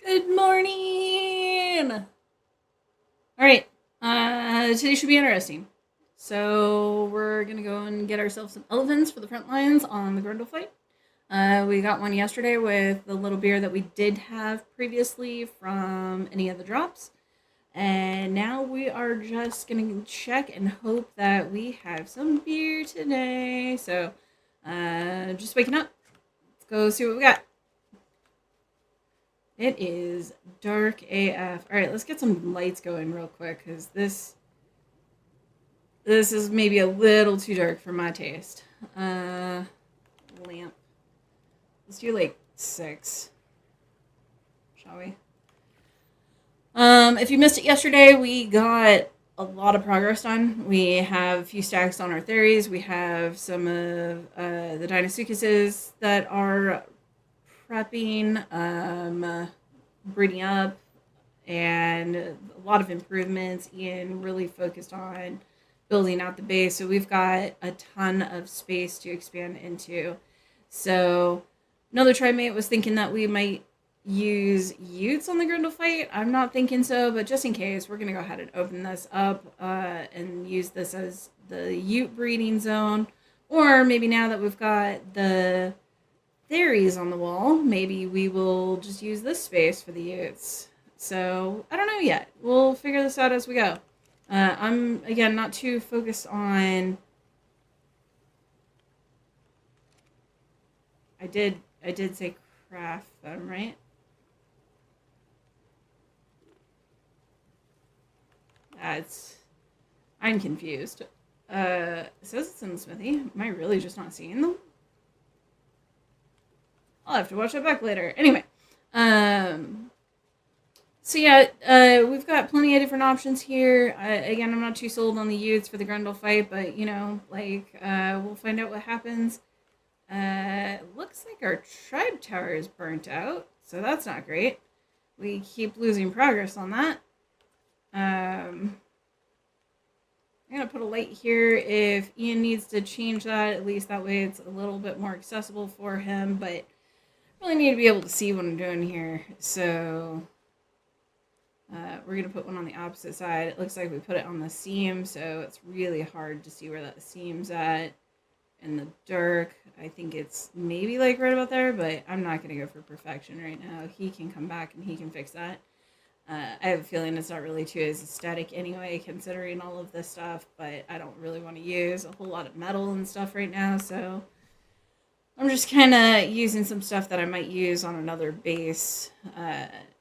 Good morning! Alright, today should be interesting. So, we're gonna go and get ourselves some elephants for the front lines on the Grundle fight. We got one yesterday with the little beer that we did have previously from any of the drops. And now we are just gonna check and hope that we have some beer today. So, just waking up. Let's go see what we got. It is dark AF. All right, let's get some lights going real quick because this is maybe a little too dark for my taste. Lamp. Let's do like 6, shall we? If you missed it yesterday, we got a lot of progress done. We have a few stacks on our theories. We have some of the Deinotherium that are prepping, breeding up, and a lot of improvements. Ian really focused on building out the base, so we've got a ton of space to expand into. So another trimate was thinking that we might use Utes on the Grundle fight. I'm not thinking so, but just in case, we're going to go ahead and open this up and use this as the Ute breeding zone. Or maybe now that we've got the theories on the wall, maybe we will just use this space for the Utes. So, I don't know yet. We'll figure this out as we go. I'm, again, not too focused on... I did say craft them, right? I'm confused. It says it's in the smithy. Am I really just not seeing them? I'll have to watch that back later. Anyway, so yeah, we've got plenty of different options here. Again, I'm not too sold on the Utes for the Grundle fight, but you know, like, we'll find out what happens. Looks like our tribe tower is burnt out, so that's not great. We keep losing progress on that. I'm gonna put a light here if Ian needs to change that. At least that way it's a little bit more accessible for him, but I really need to be able to see what I'm doing here. So we're gonna put one on the opposite side. It looks like we put it on the seam, so it's really hard to see where that seam's at in the dark. I think it's maybe like right about there, but I'm not gonna go for perfection right now. He can come back and he can fix that. I have a feeling it's not really too as aesthetic anyway, considering all of this stuff, but I don't really want to use a whole lot of metal and stuff right now, so I'm just kind of using some stuff that I might use on another base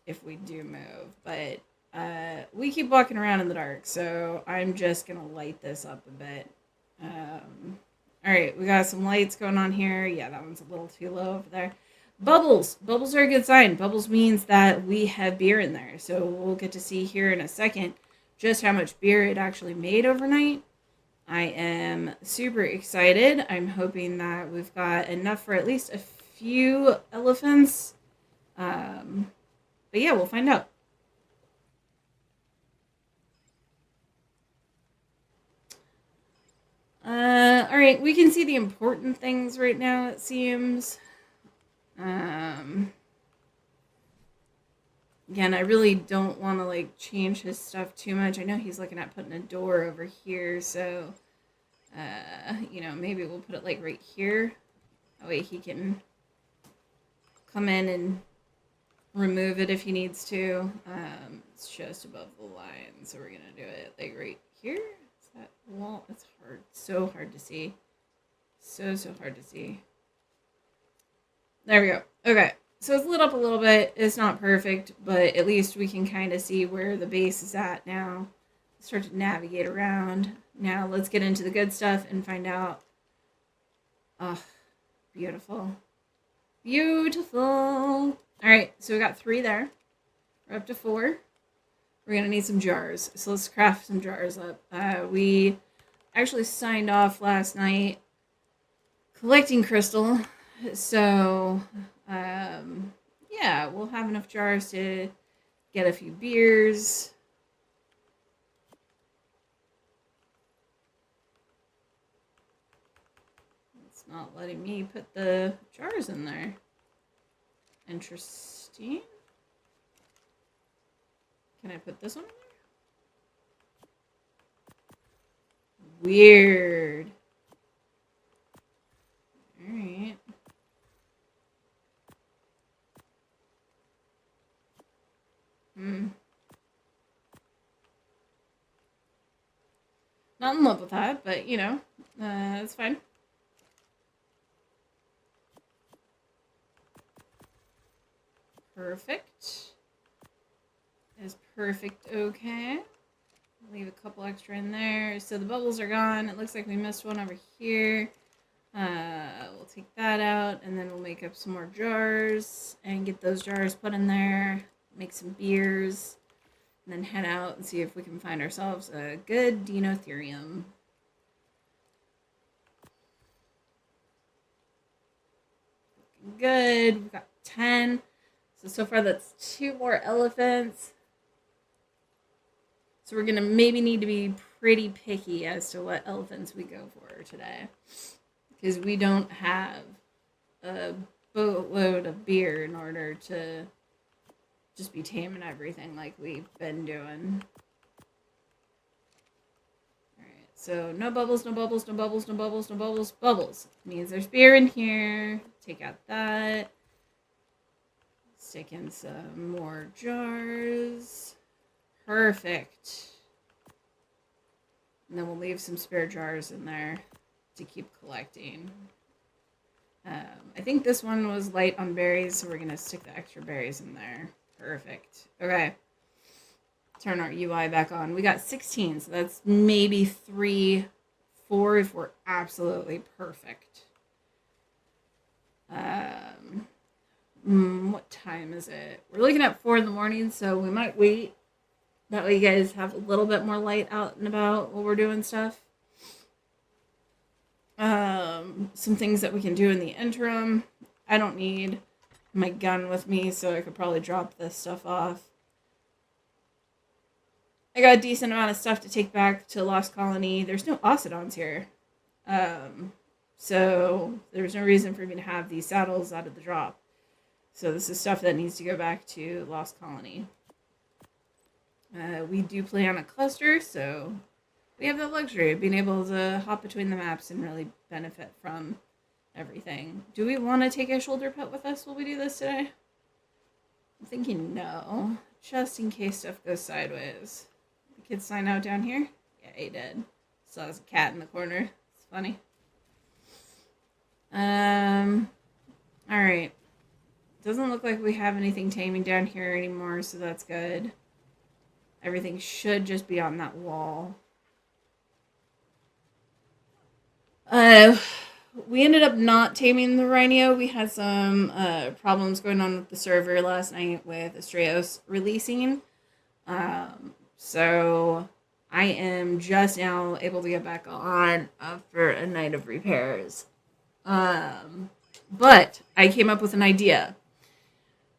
if we do move. But we keep walking around in the dark, so I'm just going to light this up a bit. All right, we got some lights going on here. Yeah, that one's a little too low over there. Bubbles. Bubbles are a good sign. Bubbles means that we have beer in there. So we'll get to see here in a second just how much beer it actually made overnight. I am super excited. I'm hoping that we've got enough for at least a few elephants. But yeah, we'll find out. All right, we can see the important things right now, it seems. Again, I really don't want to like change his stuff too much. I know he's looking at putting a door over here, so you know, maybe we'll put it like right here. That way he can come in and remove it if he needs to. It's just above the line, so we're gonna do it like right here. Is that wall? It's hard, so hard to see. So hard to see. There we go. Okay, so it's lit up a little bit. It's not perfect, but at least we can kind of see where the base is at now. Start to navigate around. Now let's get into the good stuff and find out. Oh, beautiful. Beautiful. All right, so we got 3 there. We're up to 4. We're going to need some jars. So let's craft some jars up. We actually signed off last night collecting crystal. So, yeah, we'll have enough jars to get a few beers. It's not letting me put the jars in there. Interesting. Can I put this one in there? Weird. Alright. Not in love with that, but you know, it's fine. Perfect. Is perfect okay. Leave a couple extra in there. So the bubbles are gone. It looks like we missed one over here. We'll take that out, and then we'll make up some more jars and get those jars put in there. Make some beers, and then head out and see if we can find ourselves a good Deinotherium. Good. We've got 10. So far that's 2 more elephants. So we're going to maybe need to be pretty picky as to what elephants we go for today. Because we don't have a boatload of beer in order to just be taming everything like we've been doing. Alright, so no bubbles, no bubbles, no bubbles, no bubbles, no bubbles. Bubbles means there's beer in here. Take out that. Stick in some more jars. Perfect. And then we'll leave some spare jars in there to keep collecting. I think this one was light on berries, so we're going to stick the extra berries in there. Perfect. Okay. Turn our UI back on. We got 16, so that's maybe 3, 4 if we're absolutely perfect. What time is it? We're looking at 4 in the morning, so we might wait. That way you guys have a little bit more light out and about while we're doing stuff. Some things that we can do in the interim. I don't need my gun with me, so I could probably drop this stuff off. I got a decent amount of stuff to take back to Lost Colony. There's no Ocedons here. So there's no reason for me to have these saddles out of the drop. So this is stuff that needs to go back to Lost Colony. We do play on a cluster, so we have the luxury of being able to hop between the maps and really benefit from everything. Do we want to take a shoulder pet with us while we do this today? I'm thinking no, just in case stuff goes sideways. The kid sign out down here? Yeah, he did. Saw his cat in the corner. It's funny. Alright. Doesn't look like we have anything taming down here anymore, so that's good. Everything should just be on that wall. We ended up not taming the rhino. We had some problems going on with the server last night with Astraeos releasing. So I am just now able to get back on after a night of repairs. But I came up with an idea.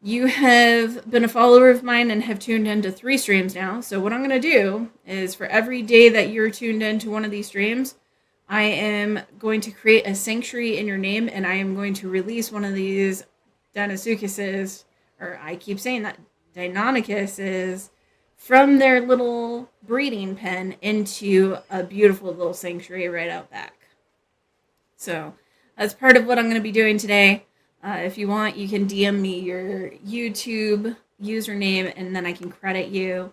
You have been a follower of mine and have tuned into 3 streams now. So what I'm going to do is for every day that you're tuned into one of these streams, I am going to create a sanctuary in your name, and I am going to release one of these Deinotheriuses, or I keep saying that, Deinotheriuses, from their little breeding pen into a beautiful little sanctuary right out back. So that's part of what I'm going to be doing today. If you want, you can DM me your YouTube username, and then I can credit you.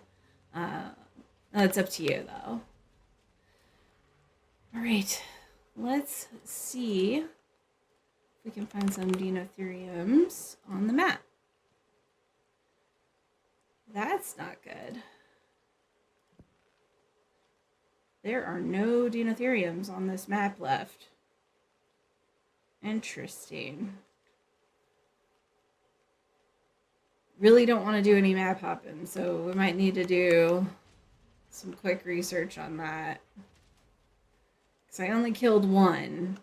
That's up to you, though. All right, let's see if we can find some Deinotheriums on the map. That's not good. There are no Deinotheriums on this map left. Interesting. Really don't want to do any map hopping, so we might need to do some quick research on that. Because I only killed 1,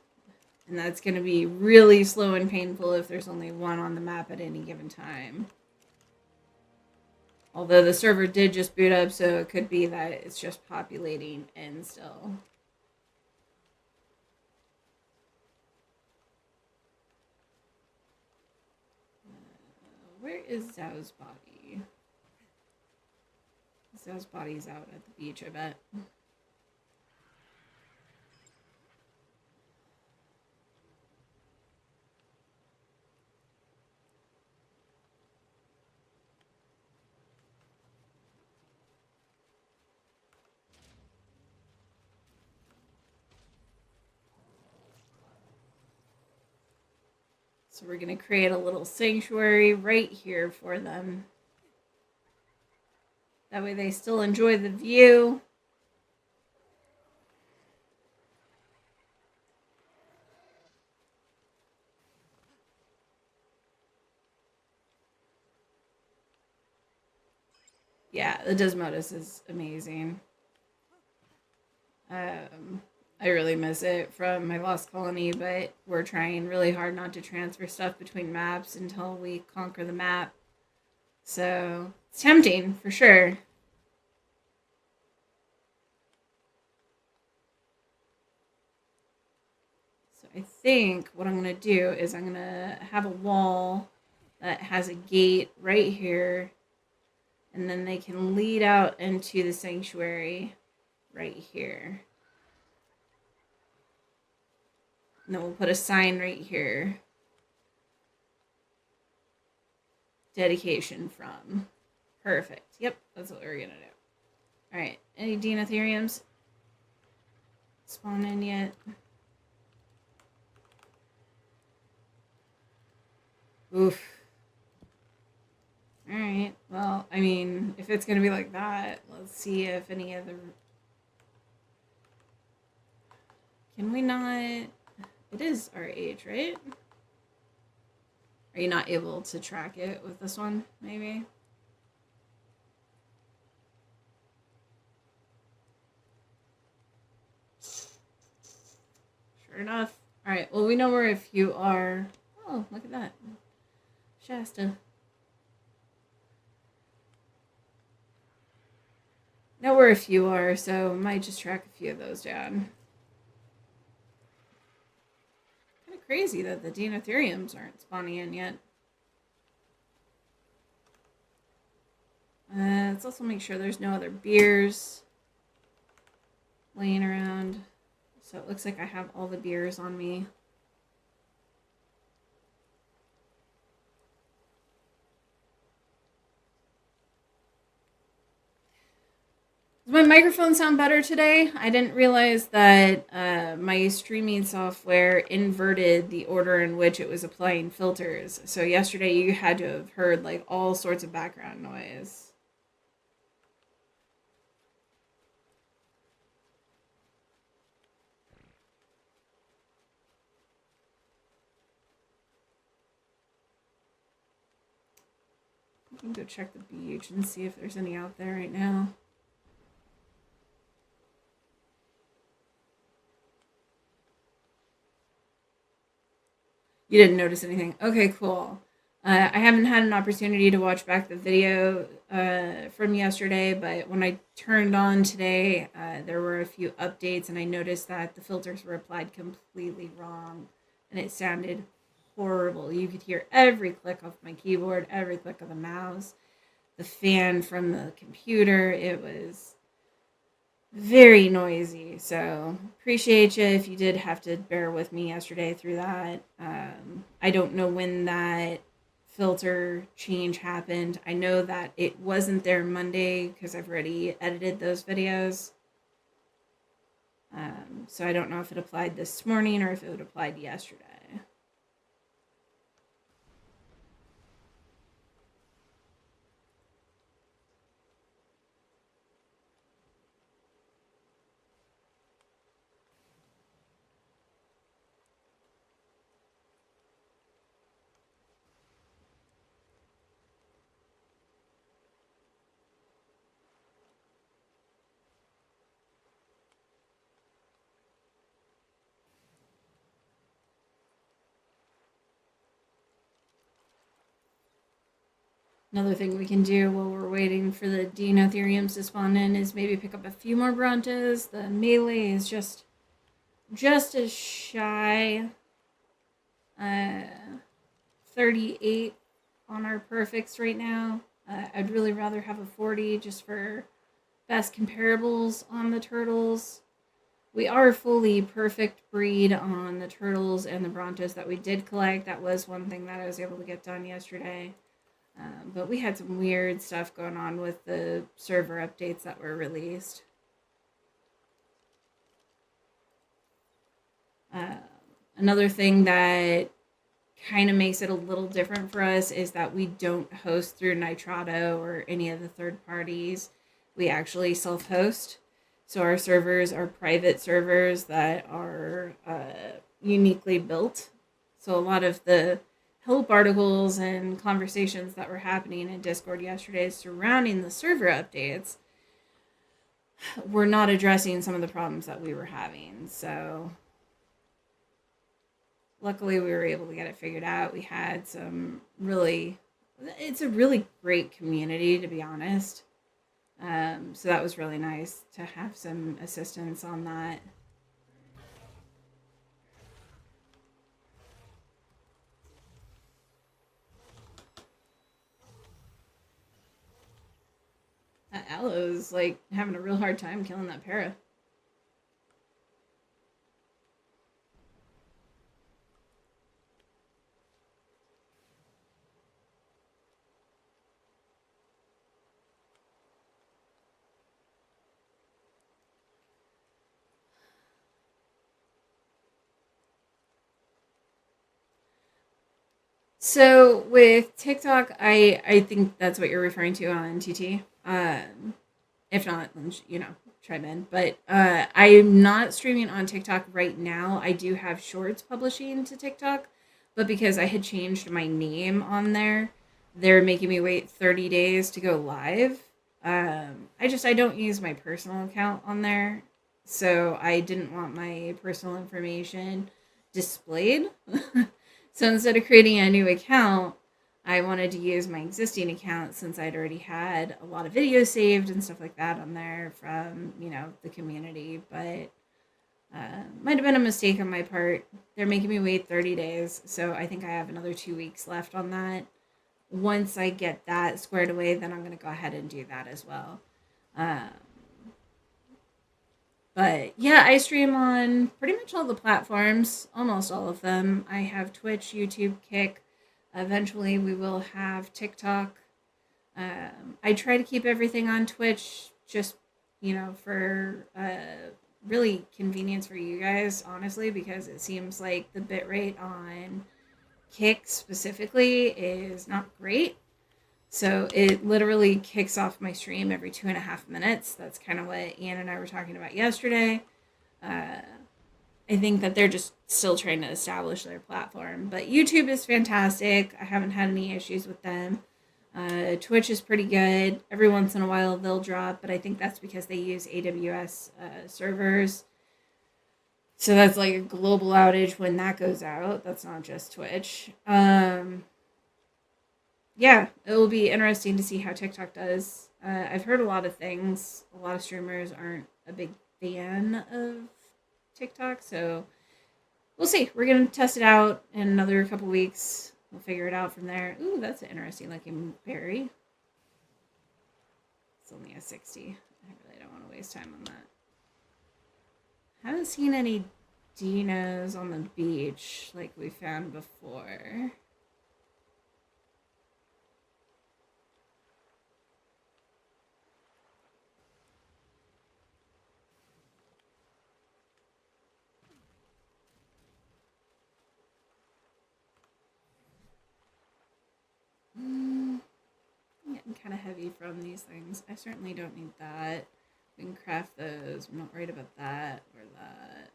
and that's going to be really slow and painful if there's only 1 on the map at any given time. Although the server did just boot up, so it could be that it's just populating in still. Where is Zhao's body? So his body's out at the beach, I bet. So we're going to create a little sanctuary right here for them. That way they still enjoy the view. Yeah, the Desmodus is amazing. I really miss it from my Lost Colony, but we're trying really hard not to transfer stuff between maps until we conquer the map. So it's tempting for sure. So I think what I'm going to do is I'm going to have a wall that has a gate right here, and then they can lead out into the sanctuary right here. And then we'll put a sign right here. Dedication from. Perfect. Yep, that's what we're going to do. All right, any Deinotheriums spawn in yet? Oof. All right. Well, I mean, if it's gonna be like that, let's see if any other. Can we not? It is our age, right? Are you not able to track it with this one? Maybe. Sure enough. All right. Well, we know where a few are. Oh, look at that, Shasta. Know where a few are, so might just track a few of those down. Kind of crazy that the Deinotheriums aren't spawning in yet. Let's also make sure there's no other beers laying around. So it looks like I have all the beers on me. Does my microphone sound better today? I didn't realize that my streaming software inverted the order in which it was applying filters. So yesterday you had to have heard like all sorts of background noise. I can go check the beach and see if there's any out there right now. You didn't notice anything. Okay, cool. I haven't had an opportunity to watch back the video from yesterday, but when I turned on today, there were a few updates, and I noticed that the filters were applied completely wrong, and it sounded horrible. You could hear every click of my keyboard, every click of the mouse, the fan from the computer. It was very noisy. So appreciate you if you did have to bear with me yesterday through that. I don't know when that filter change happened. I know that it wasn't there Monday because I've already edited those videos. So I don't know if it applied this morning or if it would applied yesterday. Another thing we can do while we're waiting for the Deinotheriums to spawn in is maybe pick up a few more Brontos. The melee is just as shy. 38 on our perfects right now. I'd really rather have a 40 just for best comparables on the turtles. We are fully perfect breed on the turtles and the Brontos that we did collect. That was one thing that I was able to get done yesterday. But we had some weird stuff going on with the server updates that were released. Another thing that kind of makes it a little different for us is that we don't host through Nitrado or any of the third parties. We actually self-host. So our servers are private servers that are uniquely built. So a lot of the help articles and conversations that were happening in Discord yesterday surrounding the server updates were not addressing some of the problems that we were having. So luckily we were able to get it figured out. We had some it's a really great community, to be honest. So that was really nice to have some assistance on that. Aloe's like having a real hard time killing that para. So with TikTok, I think that's what you're referring to on TT. If not, chime in. But I'm not streaming on TikTok right now. I do have shorts publishing to TikTok, but because I had changed my name on there, they're making me wait 30 days to go live. I don't use my personal account on there, so I didn't want my personal information displayed. So instead of creating a new account, I wanted to use my existing account since I'd already had a lot of videos saved and stuff like that on there from, the community. But might have been a mistake on my part. They're making me wait 30 days. So I think I have another 2 weeks left on that. Once I get that squared away, then I'm going to go ahead and do that as well. But yeah, I stream on pretty much all the platforms, almost all of them. I have Twitch, YouTube, Kick. Eventually, we will have TikTok. I try to keep everything on Twitch just, for really convenience for you guys, honestly, because it seems like the bitrate on Kick specifically is not great. So it literally kicks off my stream every 2.5 minutes. That's kind of what Ian and I were talking about yesterday. I think that they're just still trying to establish their platform. But YouTube is fantastic. I haven't had any issues with them. Twitch is pretty good. Every once in a while they'll drop, but I think that's because they use AWS servers. So that's like a global outage when that goes out. That's not just Twitch. Yeah, it will be interesting to see how TikTok does. I've heard a lot of things. A lot of streamers aren't a big fan of TikTok, so we'll see. We're going to test it out in another couple weeks. We'll figure it out from there. Ooh, that's an interesting looking berry. It's only a 60. I really don't want to waste time on that. Haven't seen any dinos on the beach like we found before. I'm getting kind of heavy from these things. I certainly don't need that. We can craft those. I'm not worried about that or that.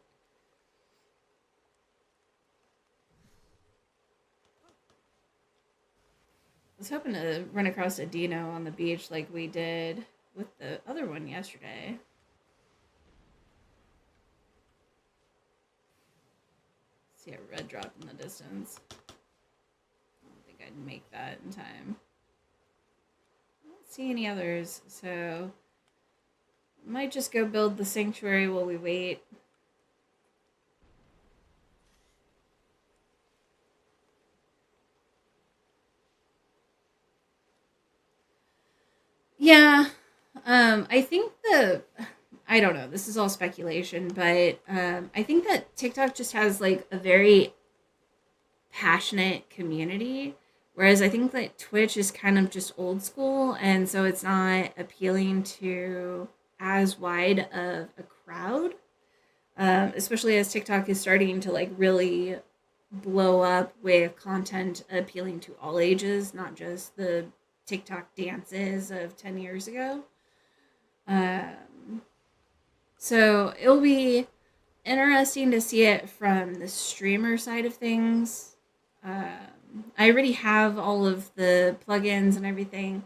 I was hoping to run across a dino on the beach like we did with the other one yesterday. See a red drop in the distance. I don't think I'd make that in time. I don't see any others, so might just go build the sanctuary while we wait. Yeah, I think I don't know. This is all speculation, but I think that TikTok just has like a very passionate community, whereas I think that Twitch is kind of just old school, and so it's not appealing to as wide of a crowd. Especially as TikTok is starting to like really blow up with content appealing to all ages, not just the TikTok dances of 10 years ago. Um, so it'll be interesting to see it from the streamer side of things. I already have all of the plugins and everything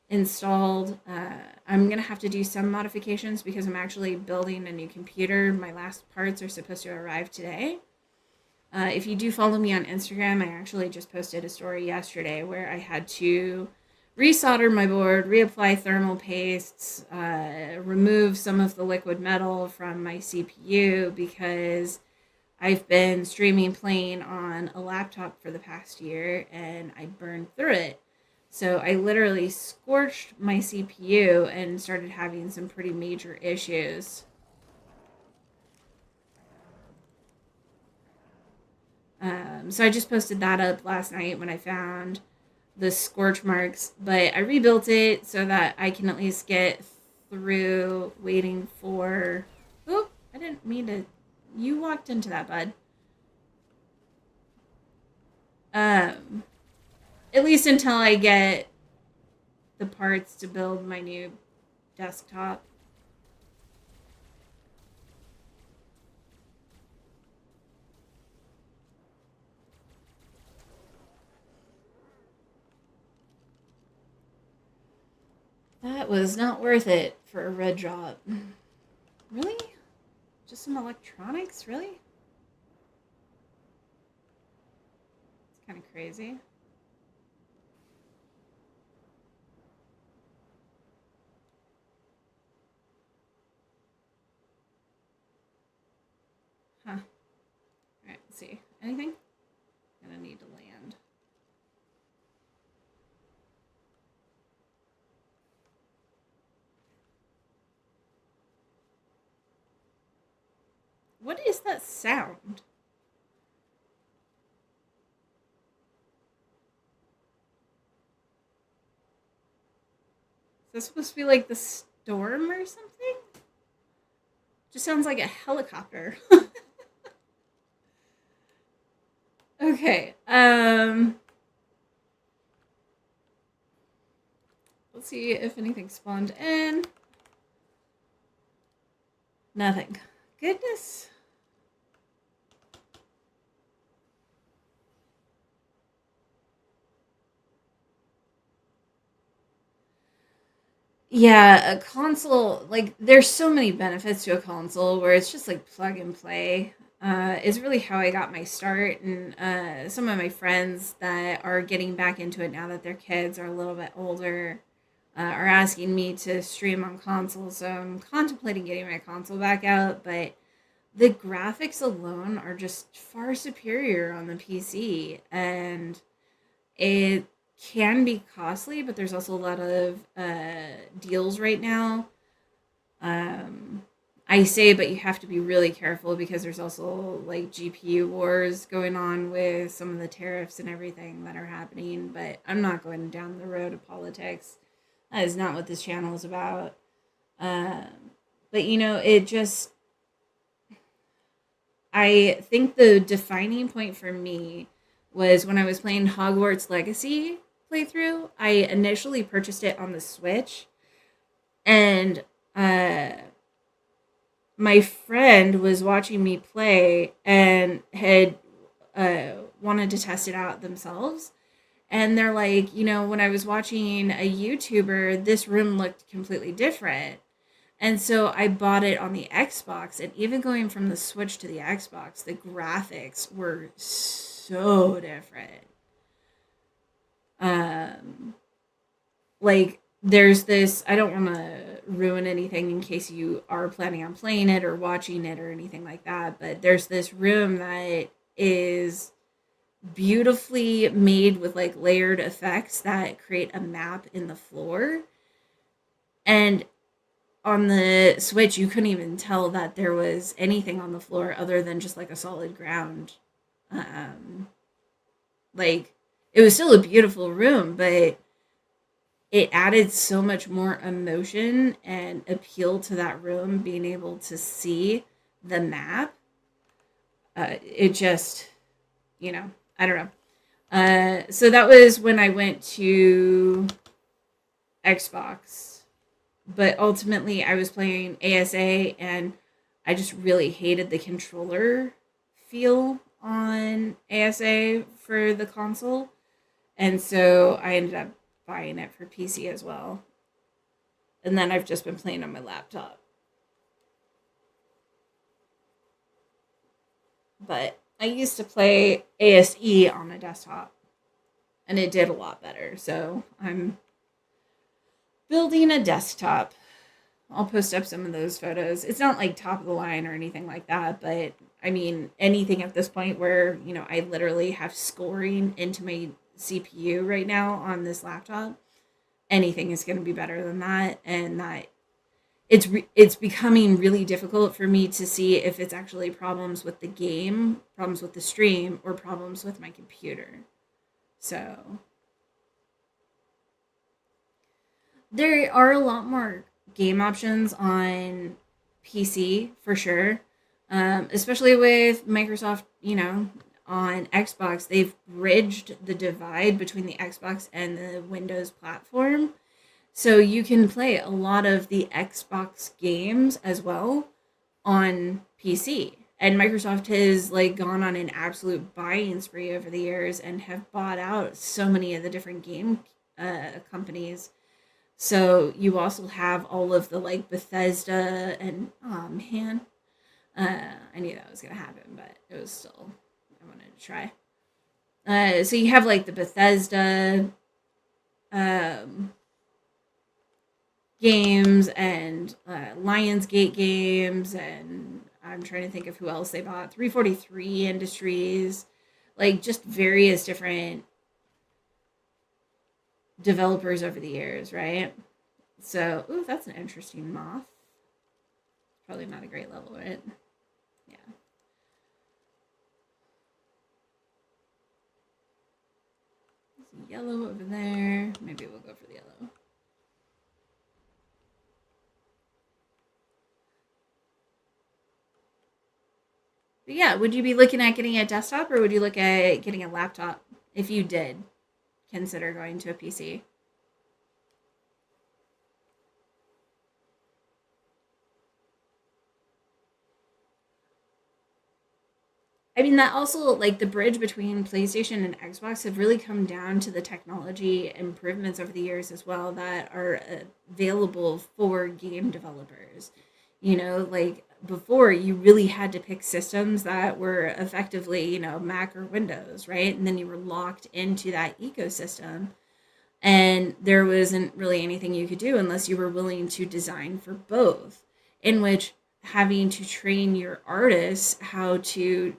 installed. I'm going to have to do some modifications because I'm actually building a new computer. My last parts are supposed to arrive today. If you do follow me on Instagram, I actually just posted a story yesterday where I had to resolder my board, reapply thermal pastes, remove some of the liquid metal from my CPU because I've been streaming playing on a laptop for the past year and I burned through it. So I literally scorched my CPU and started having some pretty major issues. So I just posted that up last night when I found the scorch marks, but I rebuilt it so that I can at least get through waiting for. Oh, I didn't mean to. You walked into that, bud. Um, at least until I get the parts to build my new desktop. That was not worth it for a red drop. Really? Just some electronics? Really? It's kind of crazy. Huh. Alright, let's see. Anything? Gonna need to land. What is that sound? Is this supposed to be like the storm or something? Just sounds like a helicopter. Okay. Let's see if anything spawned in. Nothing. Goodness. Yeah, a console, like, there's so many benefits to a console where it's just like plug and play. Is really how I got my start. And some of my friends that are getting back into it now that their kids are a little bit older are asking me to stream on console. So I'm contemplating getting my console back out. But the graphics alone are just far superior on the PC. And it can be costly, but there's also a lot of deals right now. Um, I say, but you have to be really careful because there's also like GPU wars going on with some of the tariffs and everything that are happening. But I'm not going down the road of politics. That is not what this channel is about. Um, but it just, I think the defining point for me was when I was playing Hogwarts Legacy playthrough. I initially purchased it on the Switch, and my friend was watching me play and had wanted to test it out themselves. And they're like, when I was watching a YouTuber, this room looked completely different. And so I bought it on the Xbox, and even going from the Switch to the Xbox, the graphics were so different. Um, like there's this. I don't want to ruin anything in case you are planning on playing it or watching it or anything like that. But there's this room that is beautifully made with like layered effects that create a map in the floor, and on the Switch, you couldn't even tell that there was anything on the floor other than just like a solid ground. Um, like it was still a beautiful room, but it added so much more emotion and appeal to that room being able to see the map. It just, I don't know. So that was when I went to Xbox, but ultimately I was playing ASA, and I just really hated the controller feel on ASA for the console, and so I ended up buying it for PC as well. And then I've just been playing on my laptop. But I used to play ASE on a desktop, and it did a lot better. So I'm building a desktop. I'll post up some of those photos. It's not like top of the line or anything like that, but I mean, anything at this point where, I literally have scoring into my CPU right now on this laptop, anything is going to be better than that. And that it's becoming really difficult for me to see if it's actually problems with the game, problems with the stream, or problems with my computer. So there are a lot more game options on PC for sure. Especially with Microsoft, on Xbox, they've bridged the divide between the Xbox and the Windows platform. So you can play a lot of the Xbox games as well on PC. And Microsoft has like gone on an absolute buying spree over the years and have bought out so many of the different game companies. So you also have all of the like Bethesda and oh man, I knew that was gonna happen, but it was still I wanted to try. So you have like the Bethesda um, games and Lionsgate games, and I'm trying to think of who else they bought. 343 Industries, like just various different developers over the years, right? So, ooh, that's an interesting moth. Probably not a great level, right? Yeah. Some yellow over there. Maybe we'll go for the yellow. But yeah, would you be looking at getting a desktop, or would you look at getting a laptop if you did consider going to a PC? I mean, that also, like, the bridge between PlayStation and Xbox have really come down to the technology improvements over the years as well that are available for game developers. Like before, you really had to pick systems that were effectively, Mac or Windows, right? And then you were locked into that ecosystem. And there wasn't really anything you could do unless you were willing to design for both, in which having to train your artists how to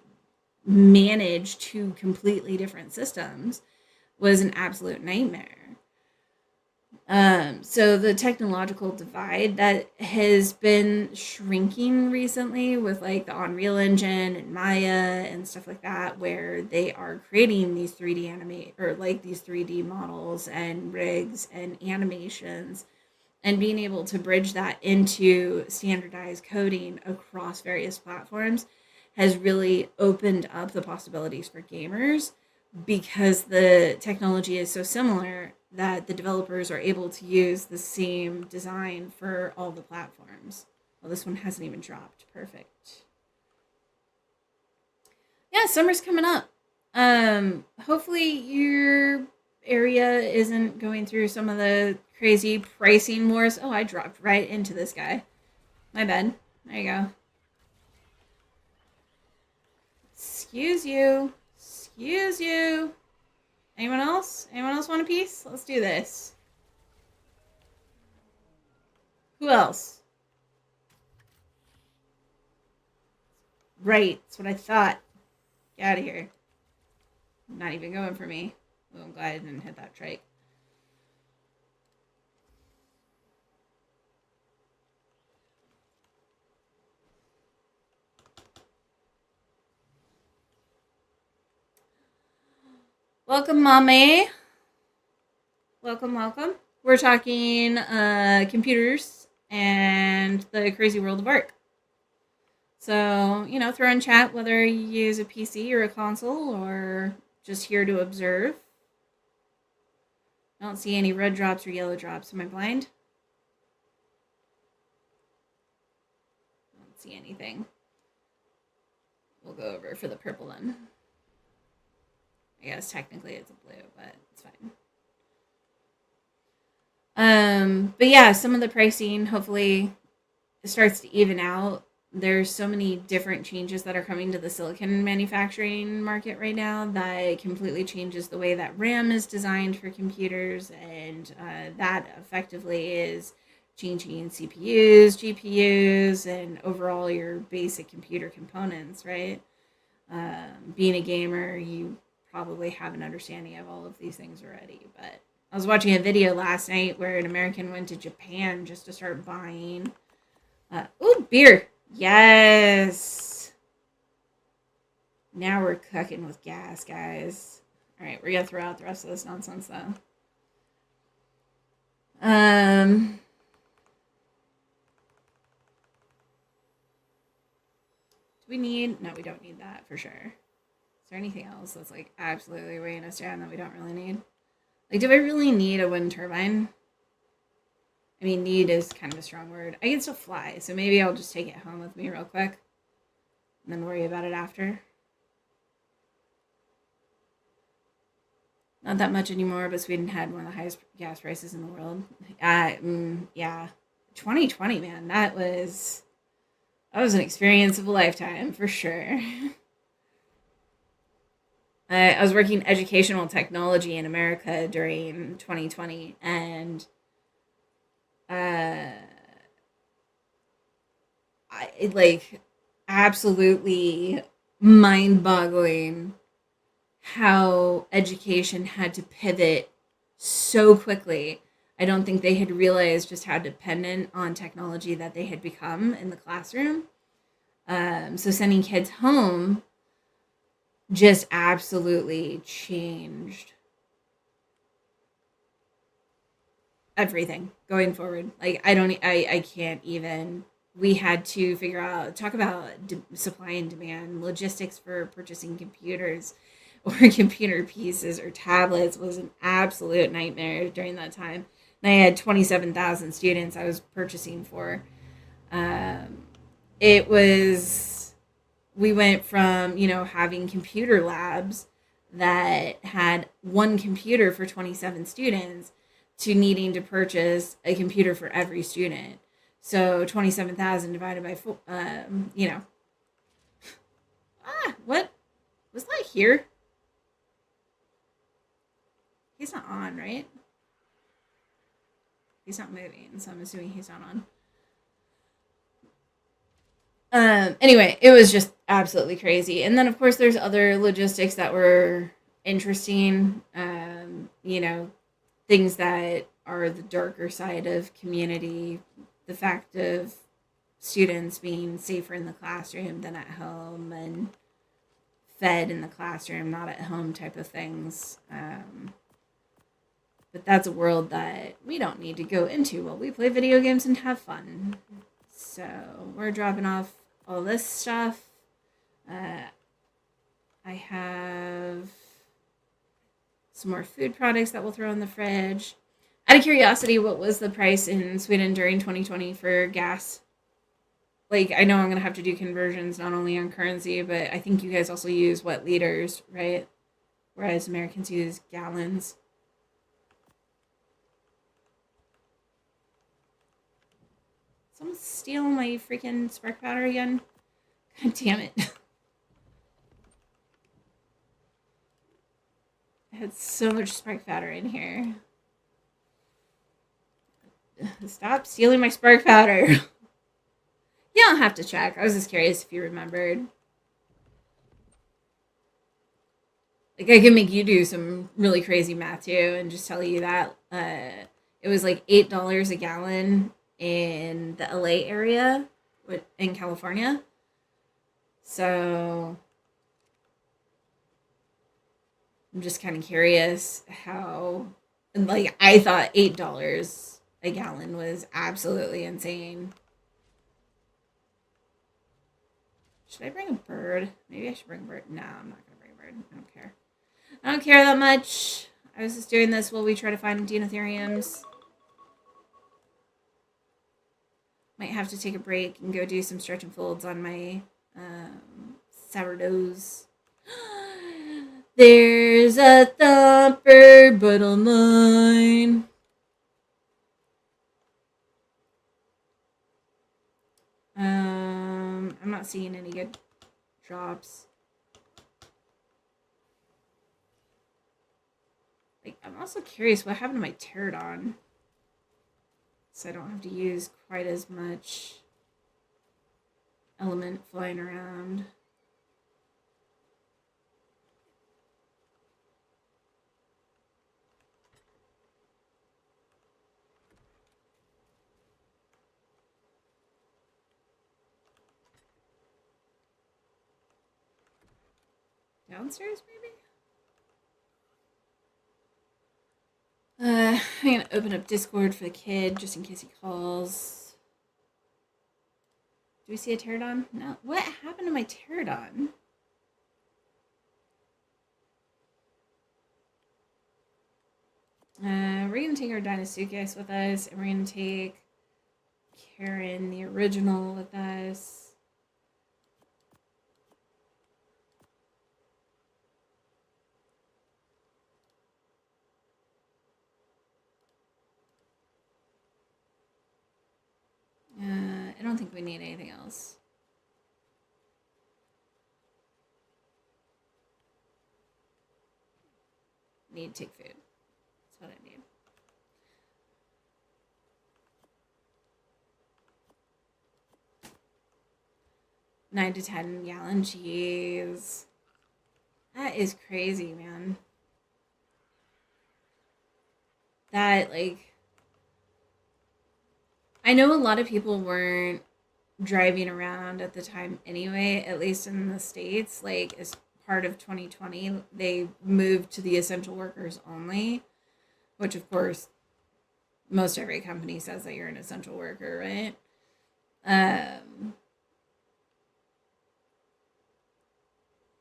manage two completely different systems was an absolute nightmare. So the technological divide that has been shrinking recently with like the Unreal Engine and Maya and stuff like that, where they are creating these 3D animate or like these 3D models and rigs and animations, and being able to bridge that into standardized coding across various platforms has really opened up the possibilities for gamers, because the technology is so similar that the developers are able to use the same design for all the platforms. Well, this one hasn't even dropped. Perfect. Yeah, summer's coming up. Hopefully your area isn't going through some of the crazy pricing wars. Oh, I dropped right into this guy. My bad. There you go. Excuse you. Excuse you. Anyone else? Anyone else want a piece? Let's do this. Who else? Right. That's what I thought. Get out of here. Not even going for me. Oh, I'm glad I didn't hit that trike. Welcome, mommy. Welcome. We're talking computers and the crazy world of art. So, throw in chat whether you use a PC or a console or just here to observe. I don't see any red drops or yellow drops. Am I blind? I don't see anything. We'll go over for the purple then. I guess technically it's a blue, but it's fine. But yeah, some of the pricing hopefully starts to even out. There's so many different changes that are coming to the silicon manufacturing market right now that it completely changes the way that RAM is designed for computers, and that effectively is changing CPUs, GPUs, and overall your basic computer components, right? Being a gamer, you probably have an understanding of all of these things already, but I was watching a video last night where an American went to Japan just to start buying. Beer. Yes. Now we're cooking with gas, guys. All right, we're gonna throw out the rest of this nonsense though. Do we need? No, we don't need that for sure. Is there anything else that's like absolutely weighing us down that we don't really need? Like, do I really need a wind turbine? I mean, need is kind of a strong word. I can still fly, so maybe I'll just take it home with me real quick and then worry about it after. Not that much anymore, but Sweden had one of the highest gas prices in the world. Yeah. 2020, man, that was an experience of a lifetime for sure. I was working educational technology in America during 2020, and like absolutely mind-boggling how education had to pivot so quickly. I don't think they had realized just how dependent on technology that they had become in the classroom. So sending kids home just absolutely changed everything going forward. Like, I can't even. We had to figure out, talk about supply and demand, logistics for purchasing computers or computer pieces or tablets was an absolute nightmare during that time. And I had 27,000 students I was purchasing for. It was, we went from, having computer labs that had one computer for 27 students to needing to purchase a computer for every student. So 27,000 divided by 4, what? Was that here? He's not on, right? He's not moving, so I'm assuming he's not on. Anyway, it was just absolutely crazy. And then, of course, there's other logistics that were interesting. Things that are the darker side of community. The fact of students being safer in the classroom than at home, and fed in the classroom, not at home type of things. But that's a world that we don't need to go into while we play video games and have fun. So we're dropping off all this stuff. I have some more food products that we'll throw in the fridge. Out of curiosity, what was the price in Sweden during 2020 for gas? Like, I know I'm going to have to do conversions not only on currency, but I think you guys also use, liters, right? Whereas Americans use gallons. Someone's stealing my freaking spark powder again? God damn it. I had so much spark powder in here. Stop stealing my spark powder. You don't have to check. I was just curious if you remembered. Like, I can make you do some really crazy math too and just tell you that it was like $8 a gallon in the LA area in California. So I'm just kind of curious how, like, I thought $8 a gallon was absolutely insane. Should I bring a bird? Maybe I should bring a bird. No, I'm not going to bring a bird. I don't care. I don't care that much. I was just doing this while we try to find Deinotheriums. Might have to take a break and go do some stretch and folds on my sourdoughs. There's a thumper, but online. I'm not seeing any good drops. Like, I'm also curious what happened to my pterodon. So I don't have to use quite as much element flying around. Downstairs, maybe? I'm gonna open up Discord for the kid just in case he calls. Do we see a pterodon? No. What happened to my pterodon? We're gonna take our Deinosuchus with us, and we're gonna take Karen, the original, with us. I don't think we need anything else. Need to take food. That's what I need. Nine to 10 gallon. Jeez. That is crazy, man. That, like, I know a lot of people weren't driving around at the time anyway, at least in the States. Like, as part of 2020, they moved to the essential workers only, which, of course, most every company says that you're an essential worker, right?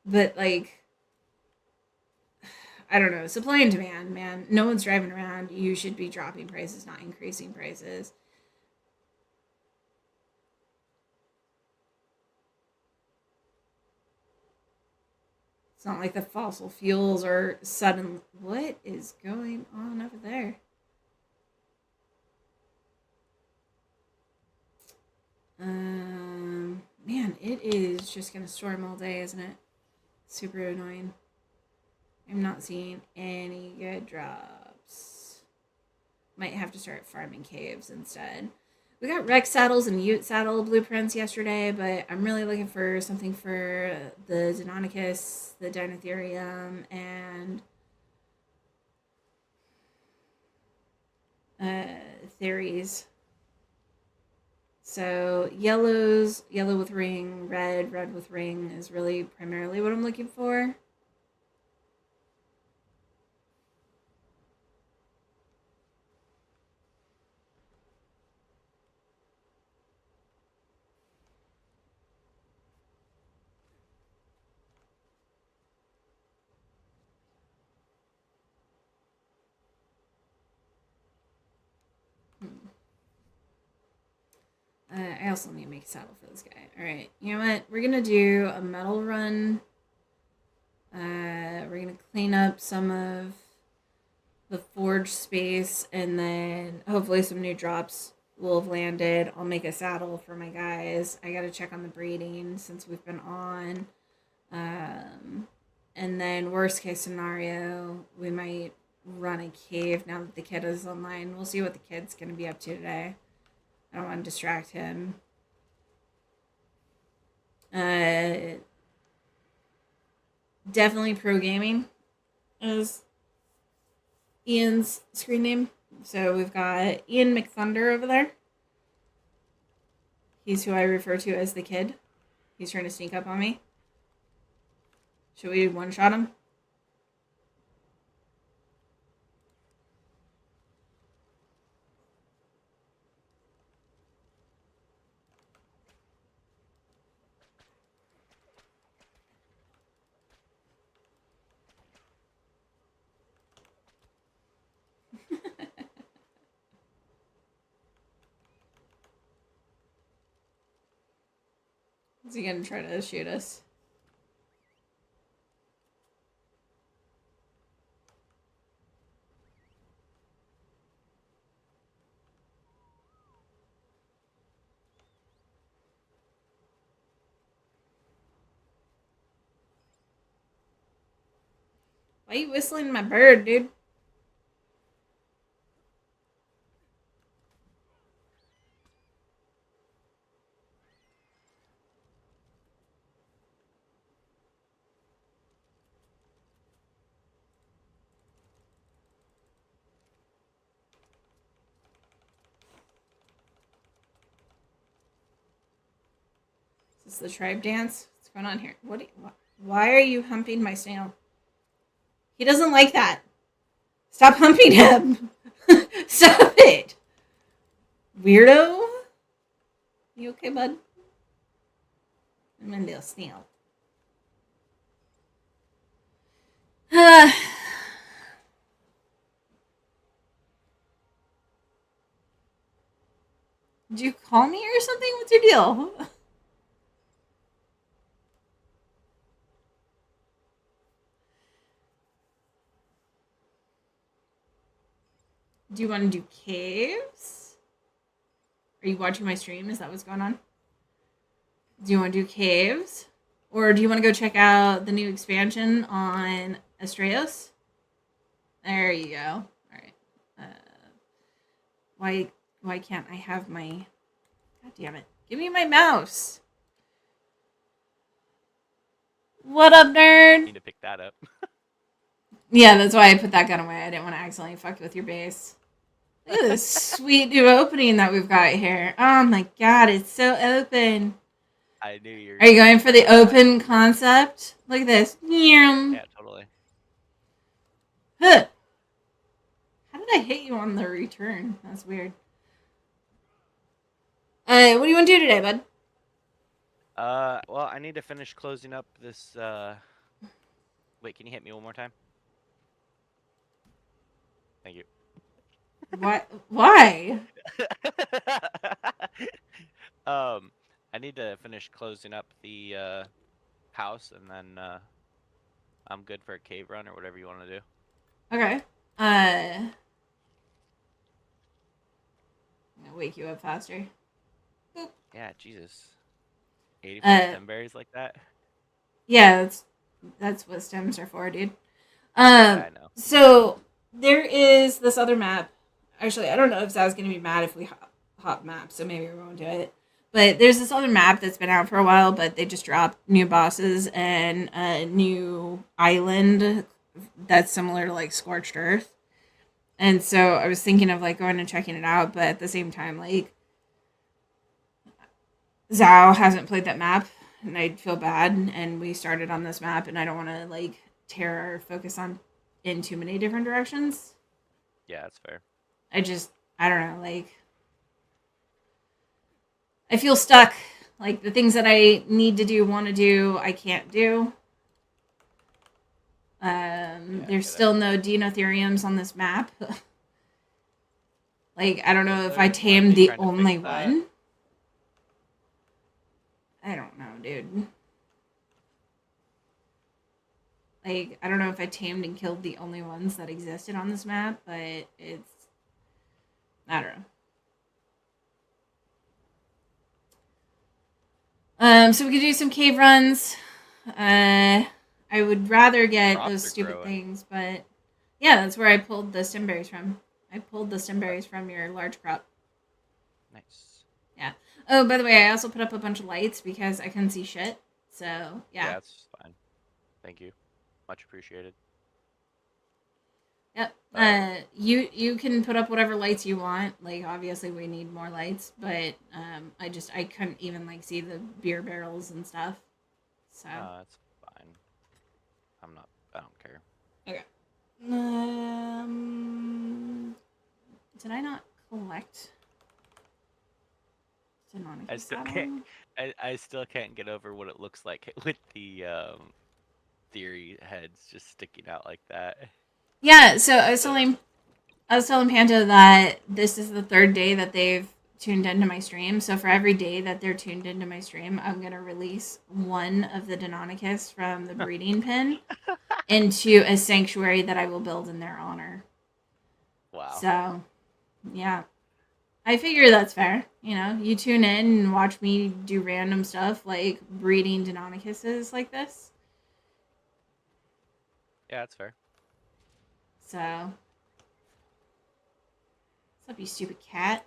But, like, I don't know, supply and demand, man. No one's driving around. You should be dropping prices, not increasing prices. It's not like the fossil fuels are sudden. What is going on over there? Man, it is just gonna storm all day, isn't it? Super annoying. I'm not seeing any good drops. Might have to start farming caves instead. We got Rex saddles and Ute saddle blueprints yesterday, but I'm really looking for something for the Deinonychus, the Deinotherium, and Theres. So yellow with ring, red with ring is really primarily what I'm looking for. I also need to make a saddle for this guy. All right, you know what? We're gonna do a metal run. We're gonna clean up some of the forge space, and then hopefully some new drops will have landed. I'll make a saddle for my guys. I gotta check on the breeding since we've been on. And then worst case scenario, we might run a cave now that the kid is online. We'll see what the kid's gonna be up to today. I don't want to distract him. Definitely pro gaming is Ian's screen name. So we've got Ian McThunder over there. He's who I refer to as the kid. He's trying to sneak up on me. Should we one-shot him? Is he gonna try to shoot us? Why are you whistling my bird, dude? Is this the tribe dance? What's going on here? Why are you humping my snail? He doesn't like that. Stop humping him. Stop it. Weirdo. You okay, bud? I'm a little snail. Did you call me or something? What's your deal? Do you want to do caves? Are you watching my stream? Is that what's going on? Do you want to do caves? Or do you want to go check out the new expansion on Astraeus? There you go. All right. Why can't I have my... God damn it. Give me my mouse. What up, nerd? Need to pick that up. Yeah, that's why I put that gun away. I didn't want to accidentally fuck with your base. Look at this sweet new opening that we've got here. Oh my god, it's so open. I knew you were... Are you going for the open concept? Look at this. Yeah, totally. Huh. How did I hit you on the return? That's weird. What do you want to do today, bud? Well, I need to finish closing up this, Wait, can you hit me one more time? Thank you. What? Why? I need to finish closing up the, house, and then, I'm good for a cave run or whatever you want to do. Okay. I'm gonna wake you up faster. Boop. Yeah, Jesus. 84 stem berries like that? Yeah, that's what stems are for, dude. I know. So there is this other map. Actually, I don't know if Zaz's gonna be mad if we hop maps, so maybe we won't do it. But there's this other map that's been out for a while, but they just dropped new bosses and a new island that's similar to like Scorched Earth. And so I was thinking of like going and checking it out, but at the same time, like Zhao hasn't played that map, and I'd feel bad. And we started on this map, and I don't want to like tear our focus on in too many different directions. Yeah, that's fair. I don't know, like I feel stuck. Like the things that I need to do, want to do, I can't do. There's still no Deinotheriums on this map. Like, I don't know if I tamed the only one. I don't know, dude. Like, I don't know if I tamed and killed the only ones that existed on this map, but it's... I don't know. So we could do some cave runs. I would rather get those stupid things, but... Yeah, that's where I pulled the stemberries from. I pulled the stemberries from your large crop. Nice. Yeah. Oh, by the way, I also put up a bunch of lights because I couldn't see shit. So, yeah. Yeah, that's fine. Thank you. Much appreciated. Yep. You can put up whatever lights you want. Like, obviously we need more lights, but I couldn't even like see the beer barrels and stuff. So that's fine. I don't care. Okay. Did I not collect? I still can't get over what it looks like with the theory heads just sticking out like that. Yeah, so I was telling Panto that this is the third day that they've tuned into my stream. So for every day that they're tuned into my stream, I'm gonna release one of the Deinonychus from the breeding pen into a sanctuary that I will build in their honor. Wow. So, yeah. I figure that's fair. You tune in and watch me do random stuff like breeding Deinonychuses like this. Yeah, that's fair. So, what's up, you stupid cat?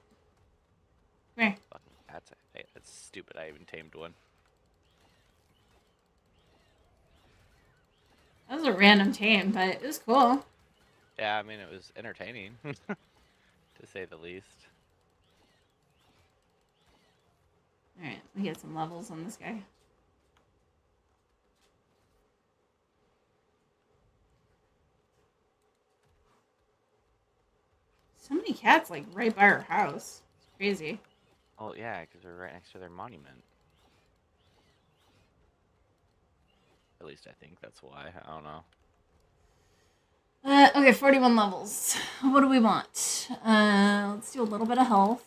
Come here. Fucking cats. That's stupid. I even tamed one. That was a random tame, but it was cool. Yeah, I mean, it was entertaining, to say the least. Alright, we get some levels on this guy. So many cats, like, right by our house. It's crazy. Oh, yeah, because we're right next to their monument. At least I think that's why. I don't know. Okay, 41 levels. What do we want? Let's do a little bit of health.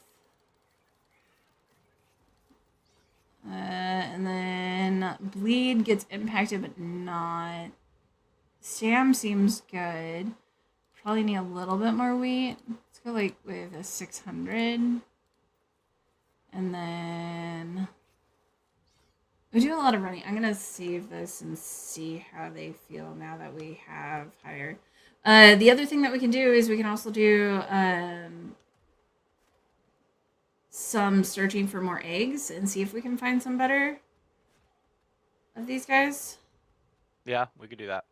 And then bleed gets impacted, but not. Stam seems good. Probably need a little bit more weight. Let's go like with a 600. And then we do a lot of running. I'm gonna save this and see how they feel now that we have higher. The other thing that we can do is we can also do some searching for more eggs and see if we can find some better of these guys. Yeah, we could do that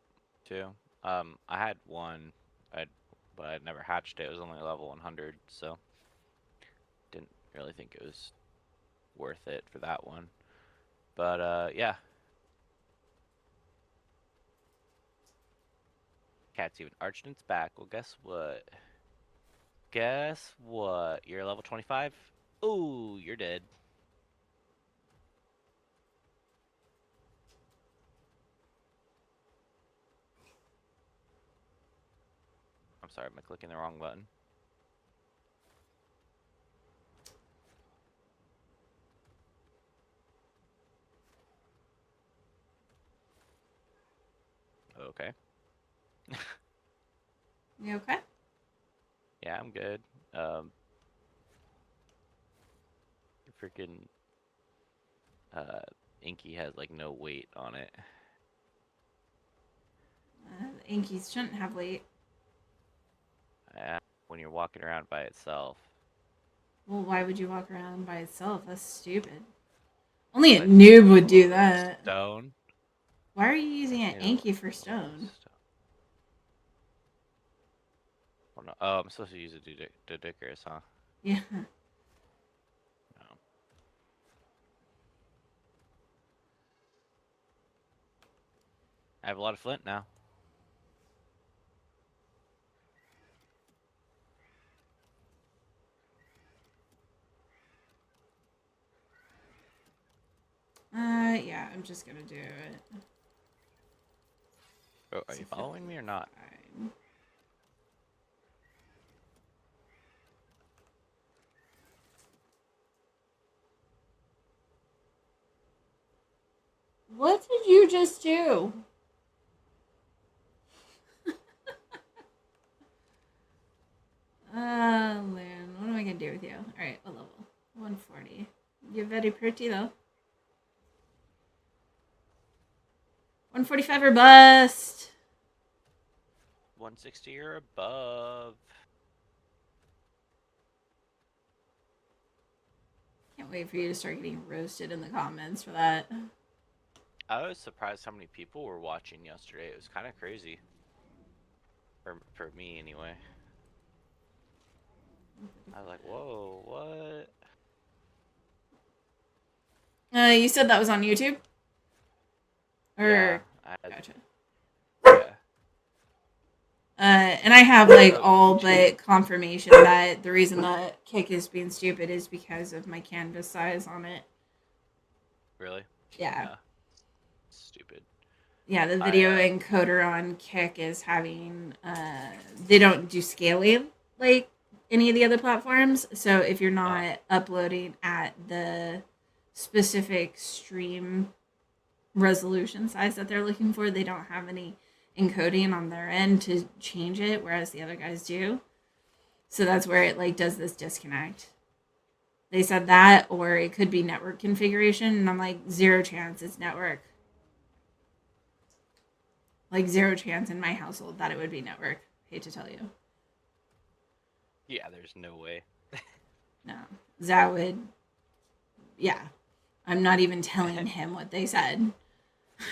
too. I had one, but I'd never hatched it. It was only level 100, so didn't really think it was worth it for that one. But yeah. Cat's even arched its back. Well, guess what? Guess what? You're level 25? Ooh, you're dead. I'm sorry, am I clicking the wrong button? Okay. You okay? Yeah, I'm good. Freaking Inky has like no weight on it. The Inkies shouldn't have weight. When you're walking around by itself. Well, why would you walk around by itself? That's stupid. Only a noob would do that. Stone. Why are you using an Anki for stone? Oh, no. Oh, I'm supposed to use a Dudicurus, huh? Yeah. No. I have a lot of flint now. Yeah, I'm just gonna do it. Oh, are you following me or not? Fine. What did you just do? Lynn, what am I gonna do with you? Alright, what level? 140. You're very pretty though. 145 or bust. 160 or above. Can't wait for you to start getting roasted in the comments for that. I was surprised how many people were watching yesterday. It was kind of crazy. For me, anyway. I was like, whoa, what? You said that was on YouTube? Or... Yeah, Gotcha. Yeah. And I have like all but confirmation that the reason that Kick is being stupid is because of my canvas size on it. Really? Yeah. Stupid. Yeah, the video encoder on Kick is having they don't do scaling like any of the other platforms. So if you're Uh, not uploading at the specific stream resolution size that they're looking for, they don't have any encoding on their end to change it, whereas the other guys do. So that's where it like does this disconnect. They said that, or it could be network configuration, and I'm like, zero chance it's network. Like zero chance in my household that it would be network. Hate to tell you. yeah, there's no way. No. That would, yeah. I'm not even telling him what they said.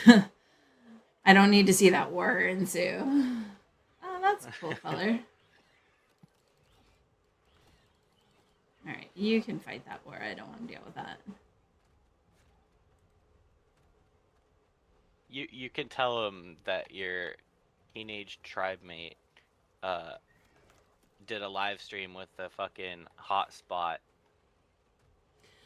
I don't need to see that war ensue. Oh, that's a cool color. Alright, you can fight that war. I don't want to deal with that. You can tell them that your teenage tribe mate uh did a live stream with the fucking hotspot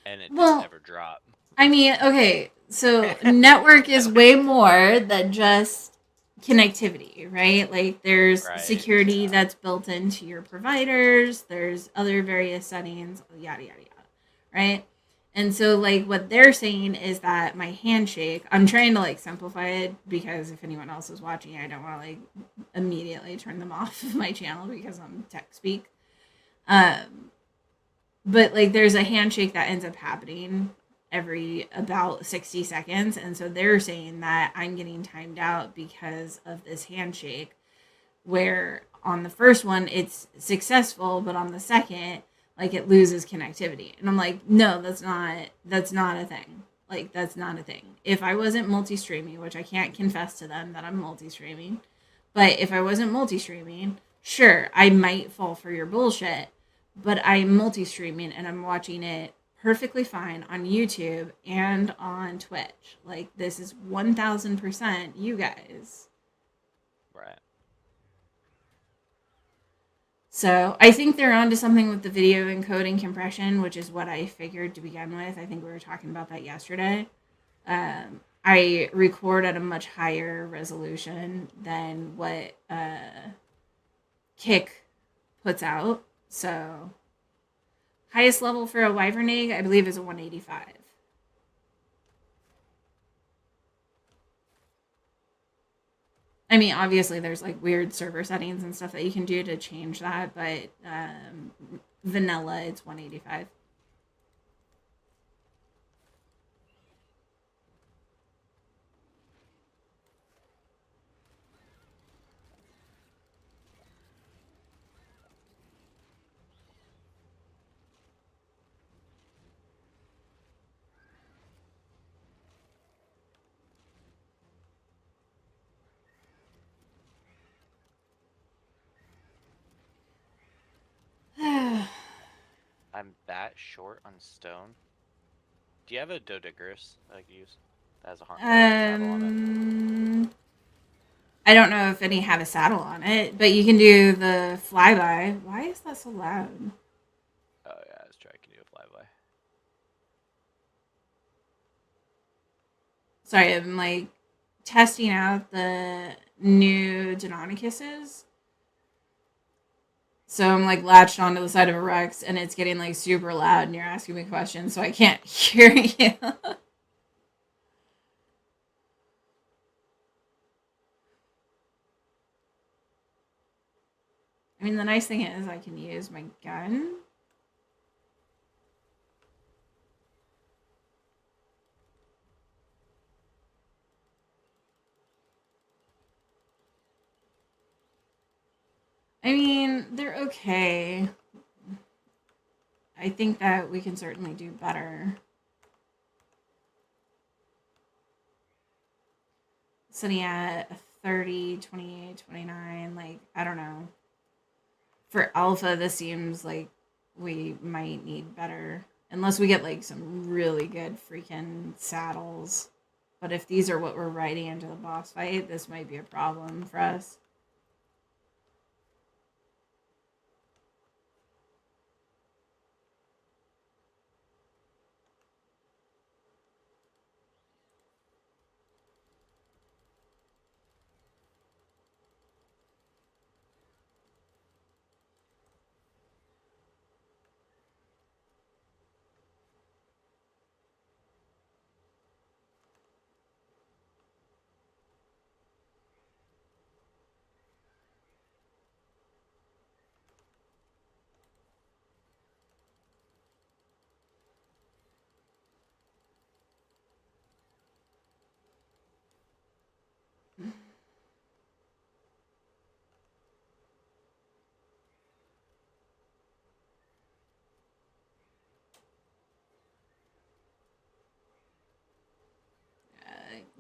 and it didn't Well, ever drop. I mean, okay, so network is way more than just connectivity, right? Like there's Right. security Yeah. that's built into your providers, there's other various settings, yada yada yada, right? And so like what they're saying is that my handshake, I'm trying to like simplify it because if anyone else is watching, I don't want to like immediately turn them off of my channel because I'm tech speak. Um, but like there's a handshake that ends up happening every about 60 seconds, and so they're saying that I'm getting timed out because of this handshake, where on the first one it's successful but on the second like it loses connectivity. And I'm like, no, that's not a thing. Like that's not a thing. If I wasn't multi-streaming, which I can't confess to them that I'm multi-streaming, but if I wasn't multi-streaming, sure, I might fall for your bullshit, but I'm multi-streaming and I'm watching it perfectly fine on YouTube and on Twitch. Like this is 1000% you guys. Right. So I think they're onto something with the video encoding compression, which is what I figured to begin with. I think we were talking about that yesterday. I record at a much higher resolution than what Kick puts out. So highest level for a Wyvern egg, I believe, is a 185. I mean, obviously, there's like weird server settings and stuff that you can do to change that, but vanilla, it's 185. I'm that short on stone. Do you have a Dodigerus that I could use? That has a saddle on it. I don't know if any have a saddle on it, but you can do the flyby. Why is that so loud? Oh yeah, let's try. I can do a flyby. Sorry, I'm like testing out the new Deinonychuses. So I'm like latched onto the side of a Rex and it's getting like super loud and you're asking me questions so I can't hear you. I mean, the nice thing is I can use my gun. I mean, they're okay. I think that we can certainly do better. Sitting at 30, 28, 29, like, I don't know. For alpha, this seems like we might need better. Unless we get like some really good freaking saddles. But if these are what we're riding into the boss fight, this might be a problem for us.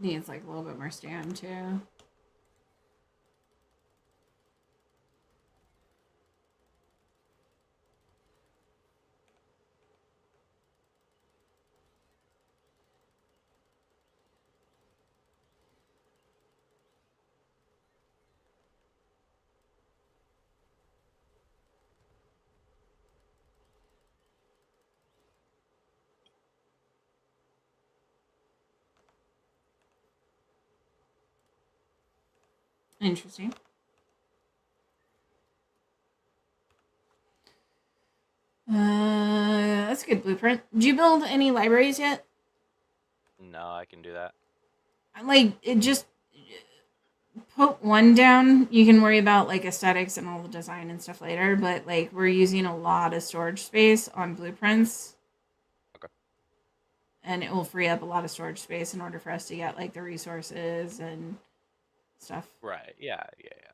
Needs like a little bit more stam too. Interesting. That's a good blueprint. Did you build any libraries yet? No, I can do that. Like, it just put one down. You can worry about like aesthetics and all the design and stuff later, but like we're using a lot of storage space on blueprints. Okay. And it will free up a lot of storage space in order for us to get like the resources and stuff. Right. Yeah. Yeah. Yeah.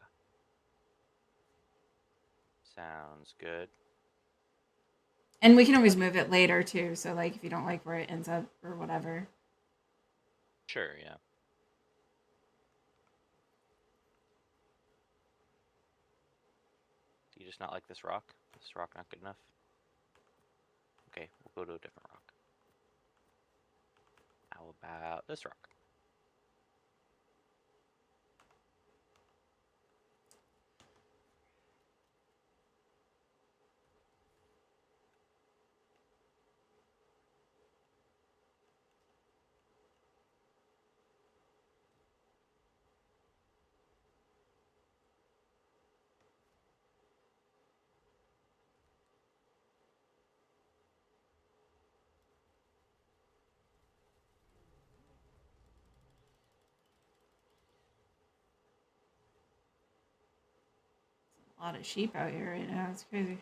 Sounds good. And we can always move it later too. So like if you don't like where it ends up or whatever. Sure. Yeah. Do you just not like this rock? This rock not good enough? Okay, we'll go to a different rock. How about this rock? A lot of sheep out here right now. It's crazy.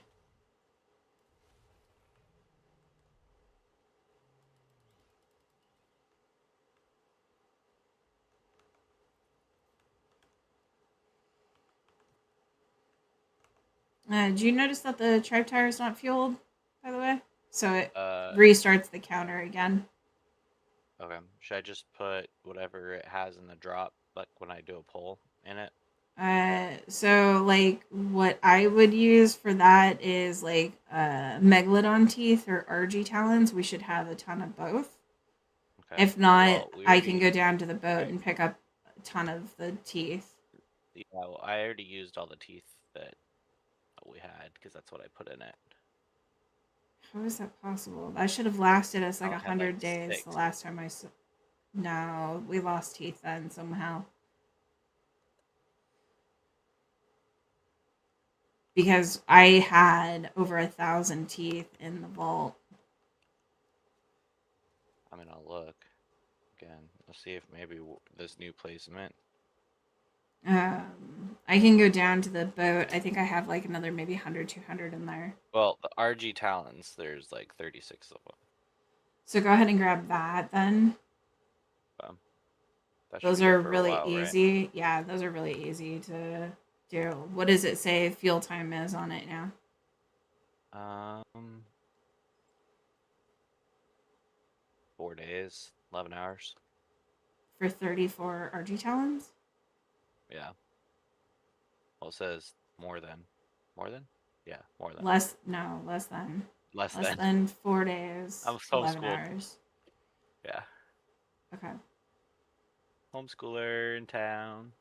Did you notice that the tribe tire is not fueled, by the way? So it restarts the counter again. Okay. Should I just put whatever it has in the drop, like when I do a pull in it? So like what I would use for that is like megalodon teeth or RG talons. We should have a ton of both. Okay. If not, Well, we I can already. go down to the boat Right. and pick up a ton of the teeth. Yeah. Well, I already used all the teeth that we had because that's what I put in it. How is that possible? That should have lasted us I like only had like 100 days the 6. last time I saw. No, we lost teeth then somehow. Because I had over 1,000 teeth in the vault. I mean, I'll look again. Let's see if maybe this new placement. I can go down to the boat. I think I have like another maybe 100, 200 in there. Well, the RG talons, there's like 36 of them. So go ahead and grab that then. That should Those be good are for a really while, right? easy. Yeah, those are really easy to do. What does it say fuel time is on it now? Um, 4 days, 11 hours. For 34 RG talons? Yeah. Well, it says more than. More than? Yeah, more than. Less, no, less than. Less Less than. than 4 days, I'm 11 homeschooled. hours. Yeah. Okay. Homeschooler in town.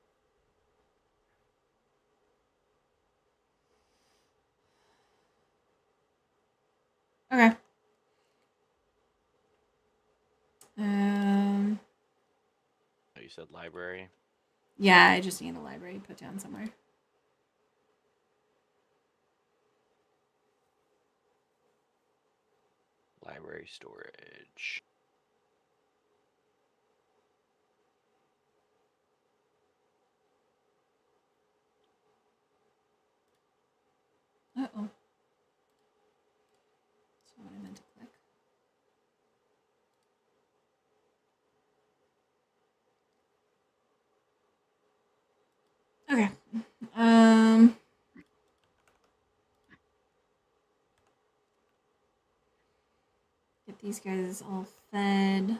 Okay. Um, Oh, you said library. yeah, I just need a library put down somewhere. Library storage. Uh-oh. That's not what I meant to click. Okay. Get these guys all fed.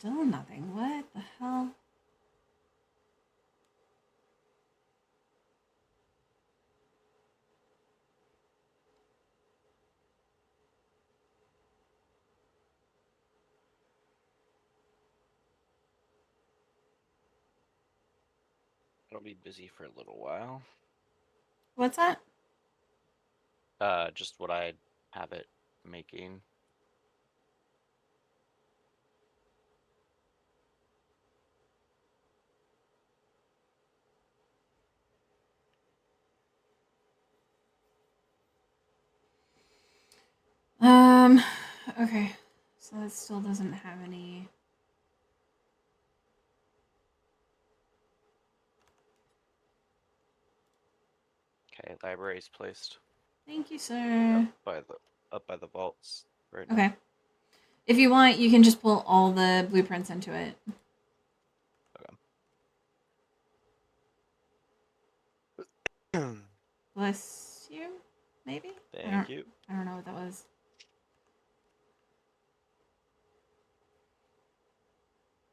Still nothing. What the hell? It'll be busy for a little while. What's that? Just what I have it making. Um, okay. So it still doesn't have any. Okay, library's placed Thank you, sir. up by the vaults right Okay. now. If you want, you can just pull all the blueprints into it. Okay. Bless you, maybe? Thank you. I don't know what that was.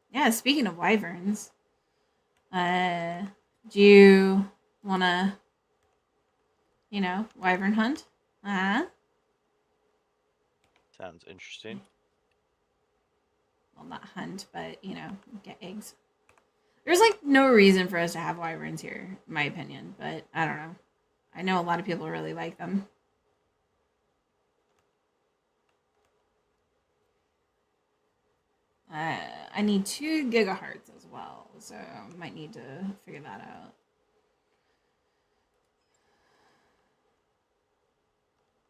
Yeah, speaking of wyverns, do you want to, wyvern hunt? Sounds interesting. Well, not hunt, but, get eggs. There's, no reason for us to have wyverns here, in my opinion, but I don't know. I know a lot of people really like them. I need 2 gigahertz as well, so I might need to figure that out.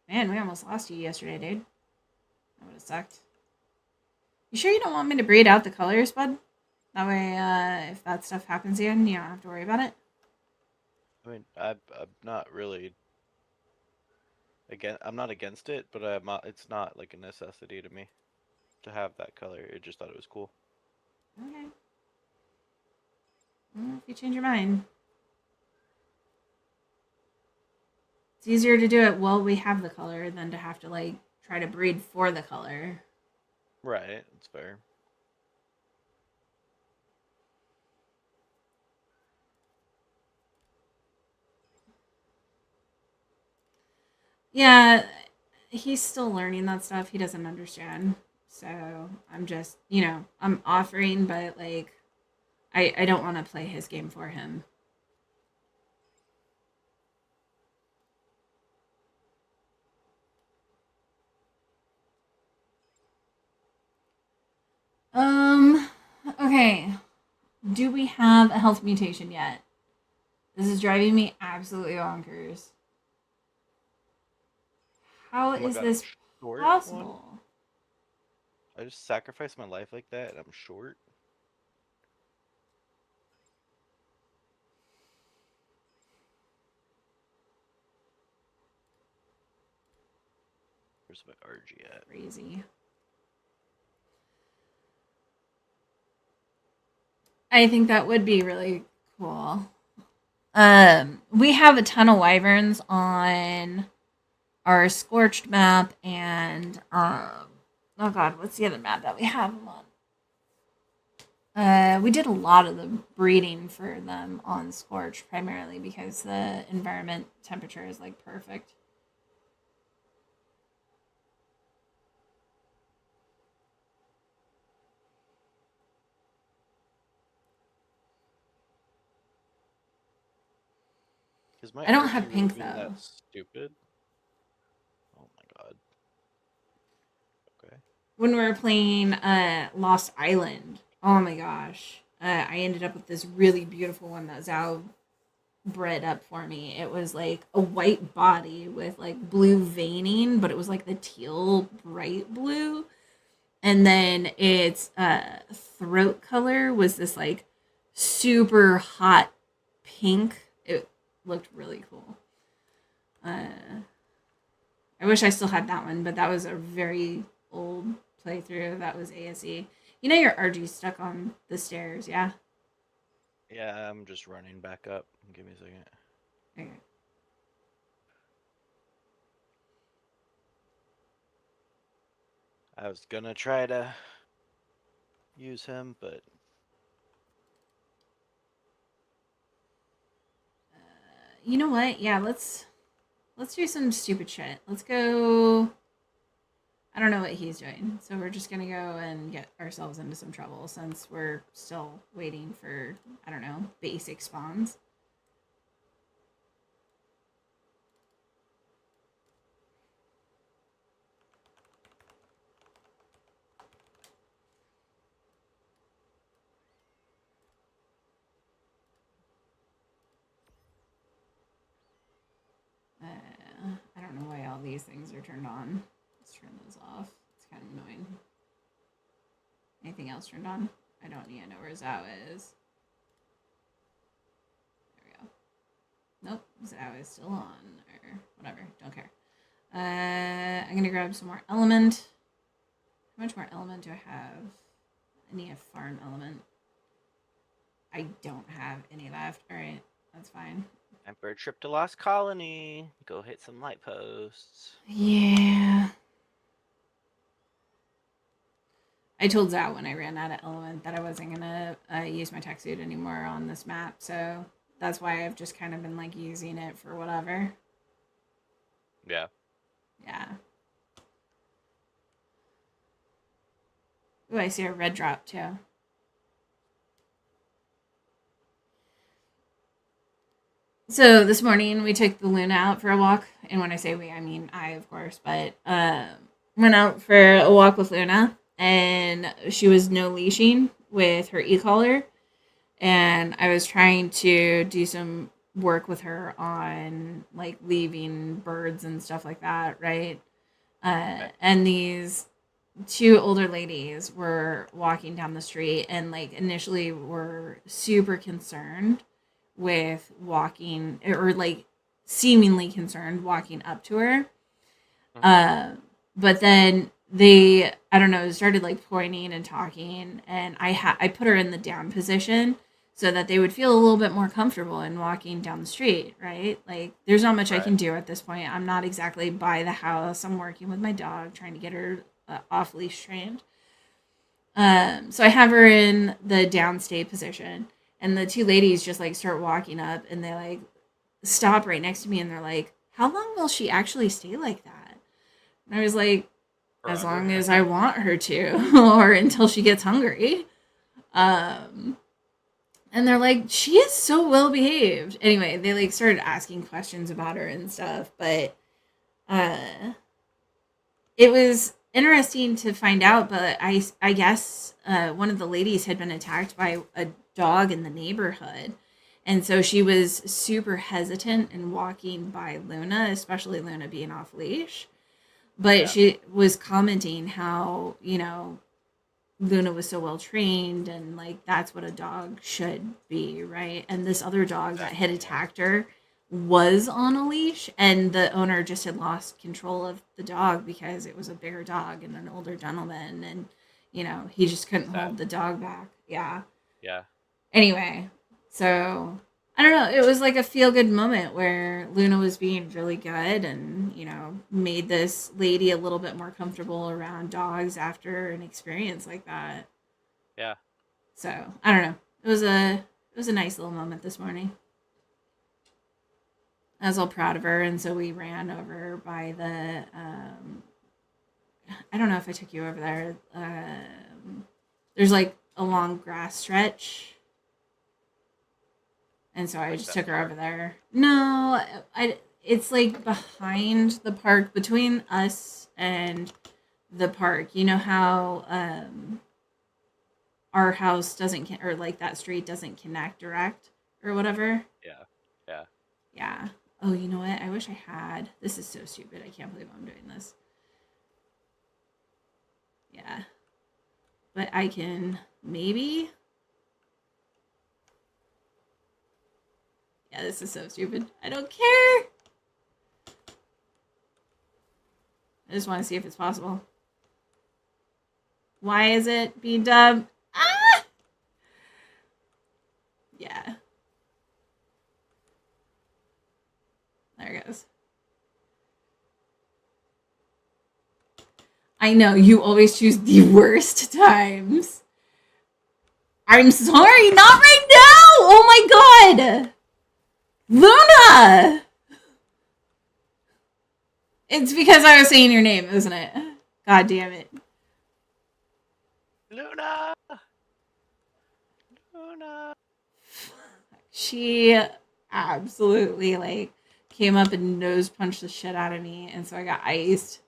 Man, we almost lost you yesterday, dude. That would have sucked. You sure you don't want me to breed out the colors, bud? That way, if that stuff happens again, you don't have to worry about it. I mean, I'm not really I'm not against it, but it's not like a necessity to me to have that color. I just thought it was cool. Okay. Well, if you change your mind. It's easier to do it while we have the color than to have to, try to breed for the color. Right, it's fair. Yeah, he's still learning that stuff. He doesn't understand. So I'm just, I'm offering, but I don't want to play his game for him. Okay. Do we have a health mutation yet? This is driving me absolutely bonkers. How Oh my is god, I'm this short one. possible? I just sacrificed my life like that, and I'm short. Where's my RG at? Crazy. I think that would be really cool. We have a ton of wyverns on our scorched map, and oh god, what's the other map that we have them on? We did a lot of the breeding for them on scorched, primarily because the environment temperature is perfect. Is my I don't RG have really pink being though. that stupid? Oh my god. Okay. When we were playing Lost Island, oh my gosh, I ended up with this really beautiful one that Zhao bred up for me. It was like a white body with blue veining, but it was the teal bright blue. And then its throat color was this super hot pink. It looked really cool. I wish I still had that one, but that was a very old playthrough. That was ASE. You know your RG's stuck on the stairs, yeah? Yeah, I'm just running back up. Give me a second. Okay. I was gonna try to use him, but You know what? Yeah, let's do some stupid shit. Let's go. I don't know what he's doing, so we're just gonna go and get ourselves into some trouble since we're still waiting for, I don't know, basic spawns. I don't know why all these things are turned on. Let's turn those off. It's kind of annoying. Anything else turned on? I don't need to know where Zao is. There we go. Nope, Zao is still on, or whatever. Don't care. I'm gonna grab some more element. How much more element do I have? I need a farm element. I don't have any left. All right, that's fine. Emperor trip to Lost Colony. Go hit some light posts. Yeah. I told Zao when I ran out of element that I wasn't gonna use my tech suit anymore on this map, so that's why I've just kind of been like using it for whatever. Yeah. Yeah. Ooh, I see a red drop too. So this morning we took the Luna out for a walk, and when I say we, I mean I, of course. But went out for a walk with Luna, and she was no leashing with her e-collar, and I was trying to do some work with her on like leaving birds and stuff like that, right? And these two older ladies were walking down the street and like initially were super concerned with walking, or like seemingly concerned walking up to her. But then they, I don't know, started like pointing and talking, and I put her in the down position so that they would feel a little bit more comfortable in walking down the street, right? Like there's not much I can do at this point. I'm not exactly by the house. I'm working with my dog trying to get her off leash trained. So I have her in the downstay position, and the two ladies just like start walking up, and they like stop right next to me, and they're like, "How long will she actually stay like that?" And I was like, "As long as I want her to, or until she gets hungry." And they're like, "She is so well behaved." Anyway, they like started asking questions about her and stuff, but it was interesting to find out. But I guess one of the ladies had been attacked by a dog in the neighborhood, and so she was super hesitant in walking by Luna, especially Luna being off leash. But she was commenting how, Luna was so well trained, and like that's what a dog should be, right? And this other dog that had attacked her was on a leash, and the owner just had lost control of the dog because it was a bigger dog and an older gentleman, and he just couldn't hold the dog back. Yeah. Anyway, so I don't know. It was like a feel good moment where Luna was being really good and, made this lady a little bit more comfortable around dogs after an experience like that. Yeah. So I don't know. It was a nice little moment this morning. I was all proud of her, and so we ran over by the. I don't know if I took you over there. There's like a long grass stretch. And so I just took her over there. No, it's like behind the park, between us and the park. You know how our house doesn't, or like that street doesn't connect direct or whatever? Yeah. Oh, you know what? I wish I had. This is so stupid. I can't believe I'm doing this. Yeah. But I can maybe. Yeah, this is so stupid. I don't care. I just want to see if it's possible. Why is it being dubbed? Ah! Yeah. There it goes. I know, you always choose the worst times. I'm sorry, not right now! Oh my god! Luna! It's because I was saying your name, isn't it? God damn it. Luna! Luna! She absolutely like came up and nose punched the shit out of me, and so I got iced.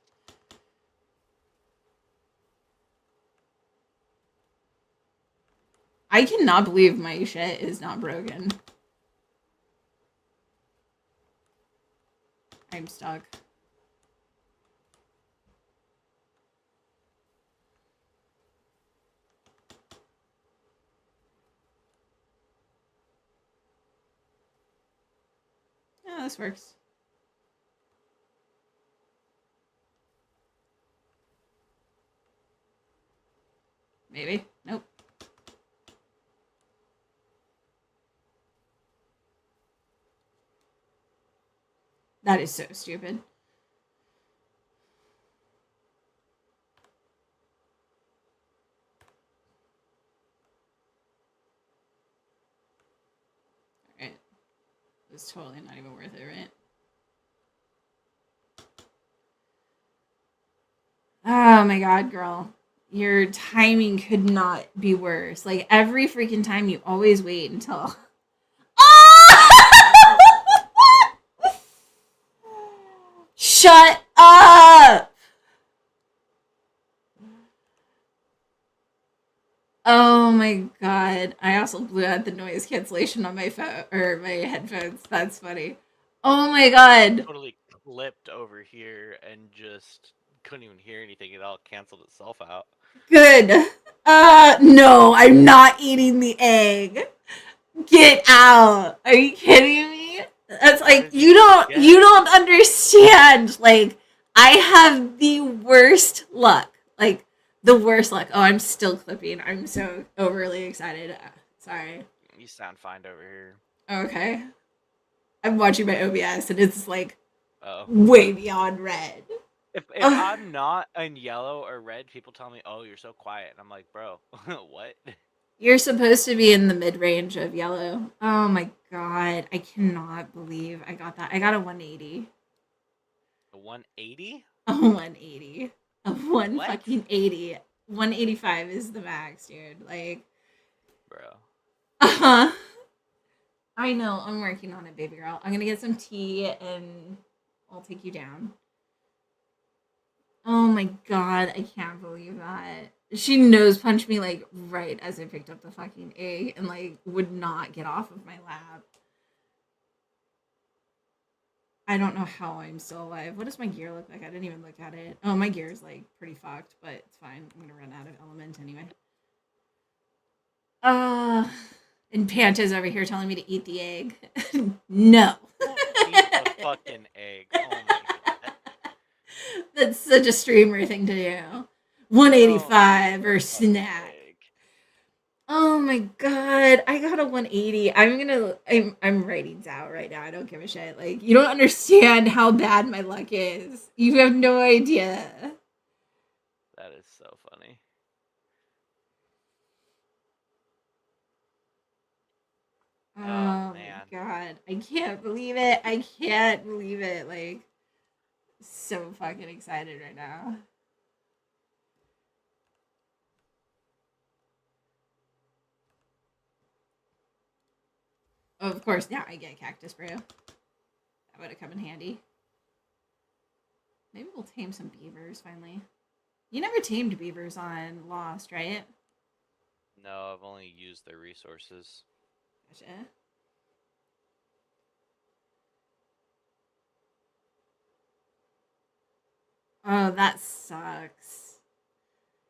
I cannot believe my shit is not broken. I'm stuck. Yeah, this works. Maybe. Nope. That is so stupid. Alright. It's totally not even worth it, right? Oh my god, girl. Your timing could not be worse. Like every freaking time you always wait until Shut up! Oh my god. I also blew out the noise cancellation on my phone or my headphones. That's funny. Oh my god. Totally clipped over here and just couldn't even hear anything. It all canceled itself out. Good. No, I'm not eating the egg. Get out. Are you kidding me? That's like you don't understand. Like I have the worst luck. Like the worst luck. Oh, I'm still clipping. I'm so overly excited. Sorry. You sound fine over here. Okay. I'm watching my OBS and it's like Oh. way beyond red. If I'm not in yellow or red, people tell me, "Oh, you're so quiet," and I'm like, "Bro, what?" You're supposed to be in the mid range of yellow. Oh my god. I cannot believe I got that. I got a 180. A 180? A 180. A one What? fucking 80. 185 is the max, dude. Like, Bro. uh-huh. I know. I'm working on it, baby girl. I'm gonna get some tea and I'll take you down. Oh my god, I can't believe that. She nose punched me like right as I picked up the fucking egg and like would not get off of my lap. I don't know how I'm still alive. What does my gear look like? I didn't even look at it. Oh, my gear is like pretty fucked, but it's fine. I'm gonna run out of element anyway. Uh, and Panta's over here telling me to eat the egg. No. Don't eat the fucking egg. Oh my god. That's such a streamer thing to do. 185 or snack. Egg. Oh my god, I got a 180. I'm writing out right now. I don't give a shit. Like you don't understand how bad my luck is. You have no idea. That is so funny. Oh Oh my man. god, I can't believe it. I can't believe it. Like so fucking excited right now. Oh, of course, now I get cactus brew. That would have come in handy. Maybe we'll tame some beavers finally. You never tamed beavers on Lost, right? No, I've only used their resources. Gotcha. Oh, that sucks.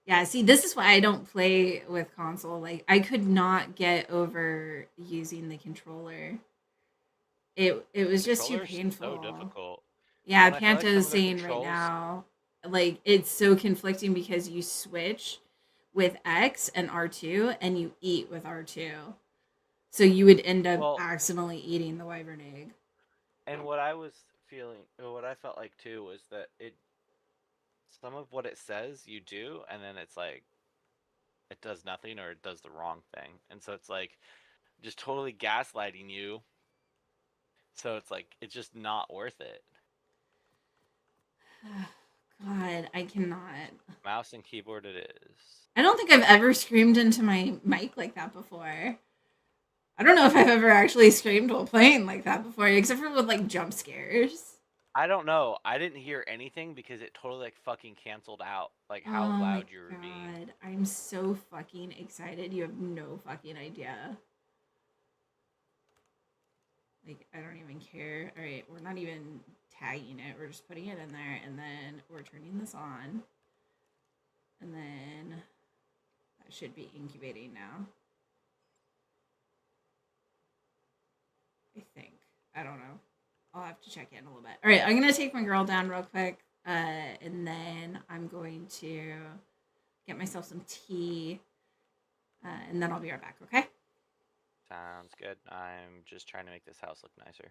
Yeah, see, this is why I don't play with console. Like, I could not get over using the controller. It was just too Controller's so painful. difficult. Yeah, And I feel like Panta some is of their saying right controls. now, like it's so conflicting because you switch with X and R2 and you eat with R2. So you would end up Well, accidentally eating the wyvern egg. and what I was feeling, or what I felt like too, was that it some of what it says you do, and then it's like it does nothing or it does the wrong thing. And so it's like just totally gaslighting you. So it's like it's just not worth it. God, I cannot. Mouse and keyboard it is. I don't think I've ever screamed into my mic like that before. I don't know if I've ever actually screamed while playing like that before, except for with like jump scares. I don't know. I didn't hear anything because it totally like fucking canceled out like Oh how my loud you were being. god, I'm so fucking excited. You have no fucking idea. Like, I don't even care. All right, we're not even tagging it. We're just putting it in there, and then we're turning this on. And then that should be incubating now. I think. I don't know. I'll have to check in a little bit. All right, I'm going to take my girl down real quick, and then I'm going to get myself some tea, and then I'll be right back, okay? Sounds good. I'm just trying to make this house look nicer.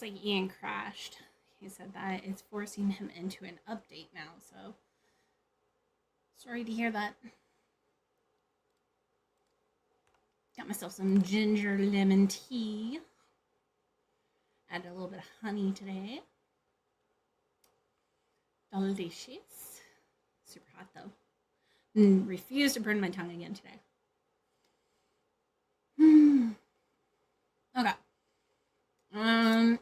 Looks like Ian crashed. He said that it's forcing him into an update now, so sorry to hear that. Got myself some ginger lemon tea. Added a little bit of honey today. Delicious. Super hot though. Refuse to burn my tongue again today. Okay.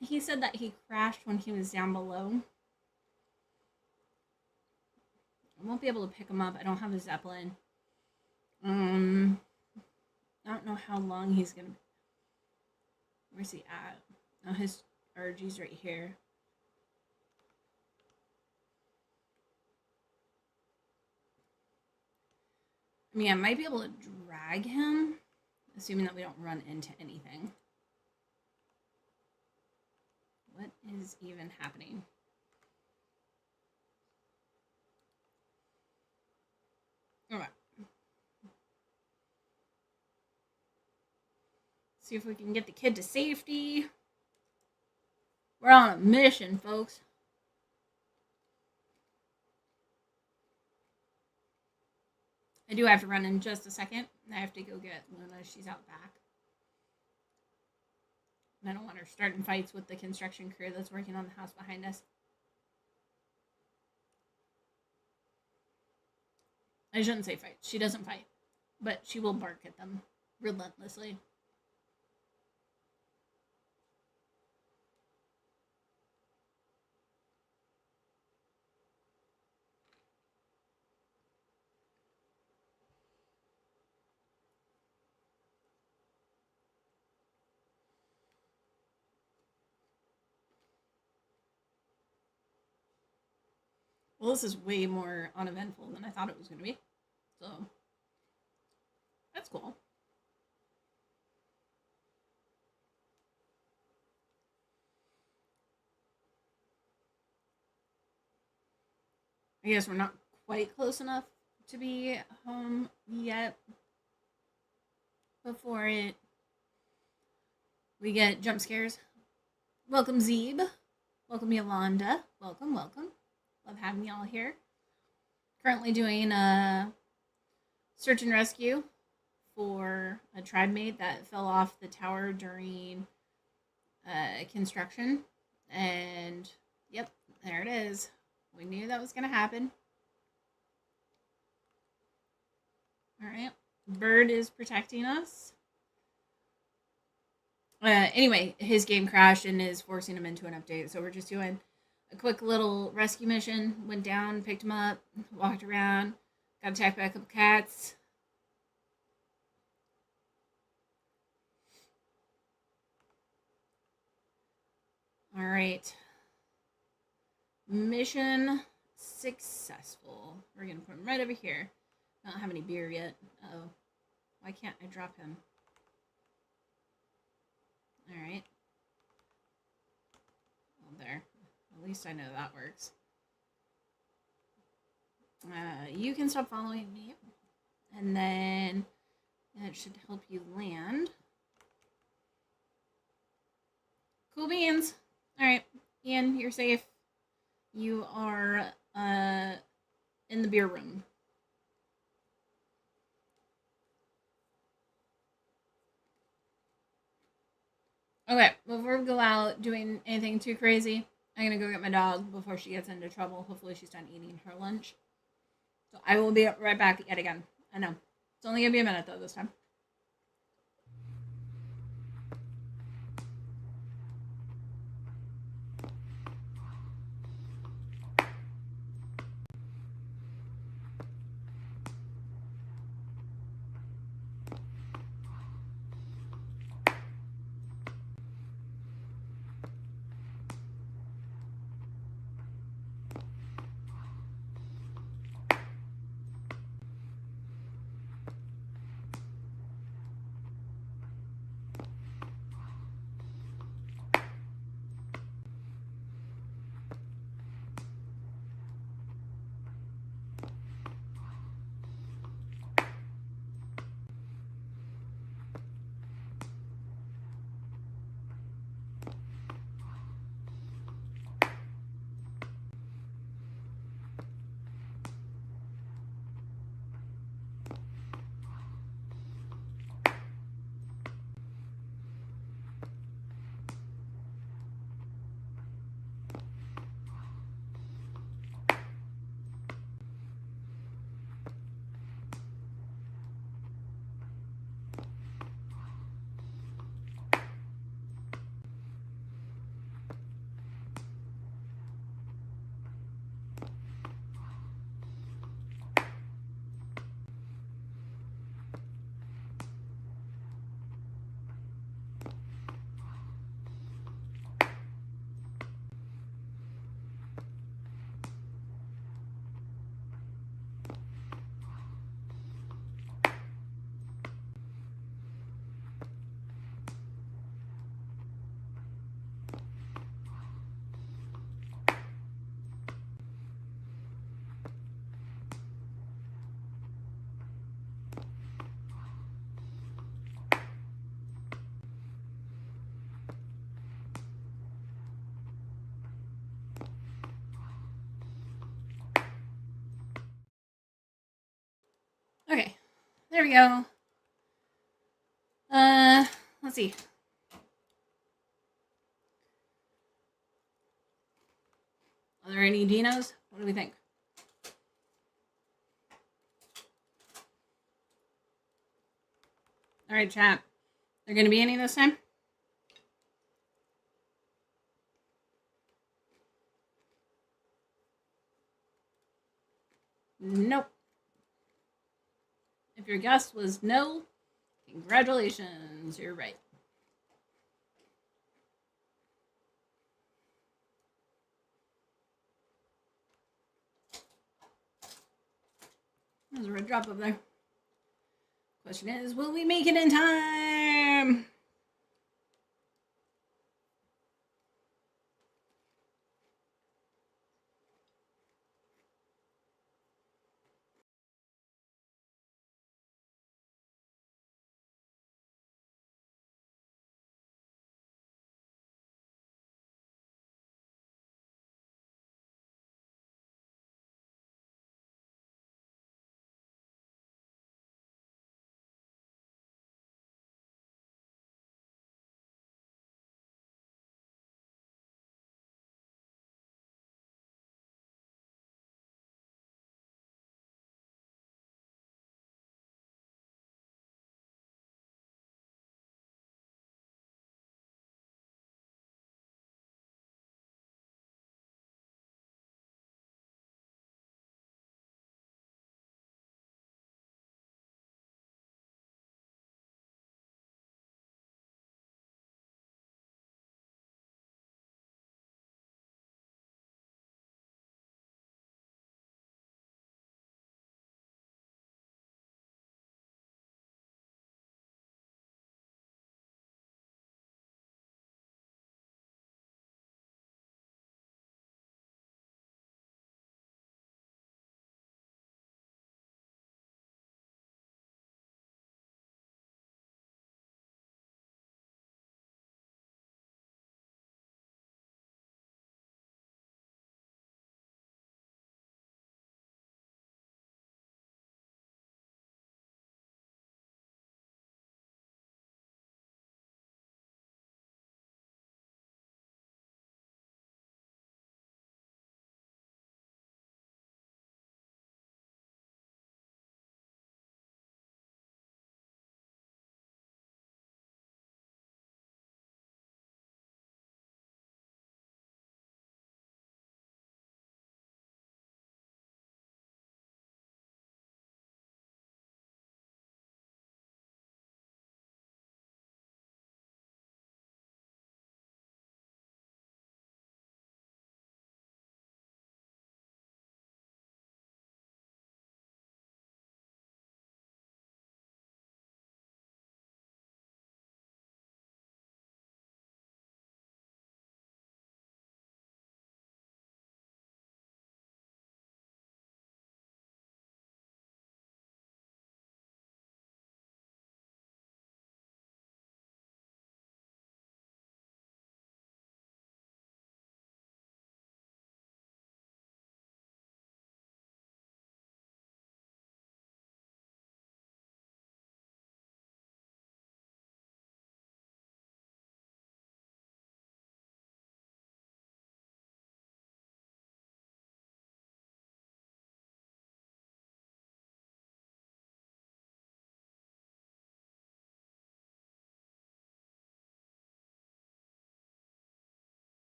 He said that he crashed when he was down below. I won't be able to pick him up. I don't have a Zeppelin. I don't know how long he's gonna. Where's he at? Oh, his RG's right here. I mean, I might be able to drag him, assuming that we don't run into anything. What is even happening? Okay. See if we can get the kid to safety. We're on a mission, folks. I do have to run in just a second. I have to go get Luna. She's out back. And I don't want her starting fights with the construction crew that's working on the house behind us. I shouldn't say fight. She doesn't fight. But she will bark at them relentlessly. Well, this is way more uneventful than I thought it was going to be. So, that's cool. I guess we're not quite close enough to be home yet before we get jump scares. Welcome, Zeeb. Welcome, Yolanda. Welcome. Love having y'all here. Currently doing a search and rescue for a tribe mate that fell off the tower during construction. And, yep, there it is. We knew that was going to happen. Alright. Bird is protecting us. Anyway, his game crashed and is forcing him into an update. So we're just doing a quick little rescue mission. Went down, picked him up, walked around, got attacked by a couple cats. Alright. Mission successful. We're going to put him right over here. I don't have any beer yet. Uh-oh. Why can't I drop him? Alright. Well, there. At least I know that works. You can stop following me. And then it should help you land. Cool beans. Alright. Ian, you're safe. You are in the beer room. Okay, before we go out doing anything too crazy, I'm going to go get my dog before she gets into trouble. Hopefully she's done eating her lunch. So I will be right back yet again. I know. It's only going to be a minute, though, this time. There we go. Let's see. Are there any dinos? What do we think? All right, chat. There going to be any this time? Nope. If your guess was no, congratulations, you're right. There's a red drop up there. Question is, will we make it in time?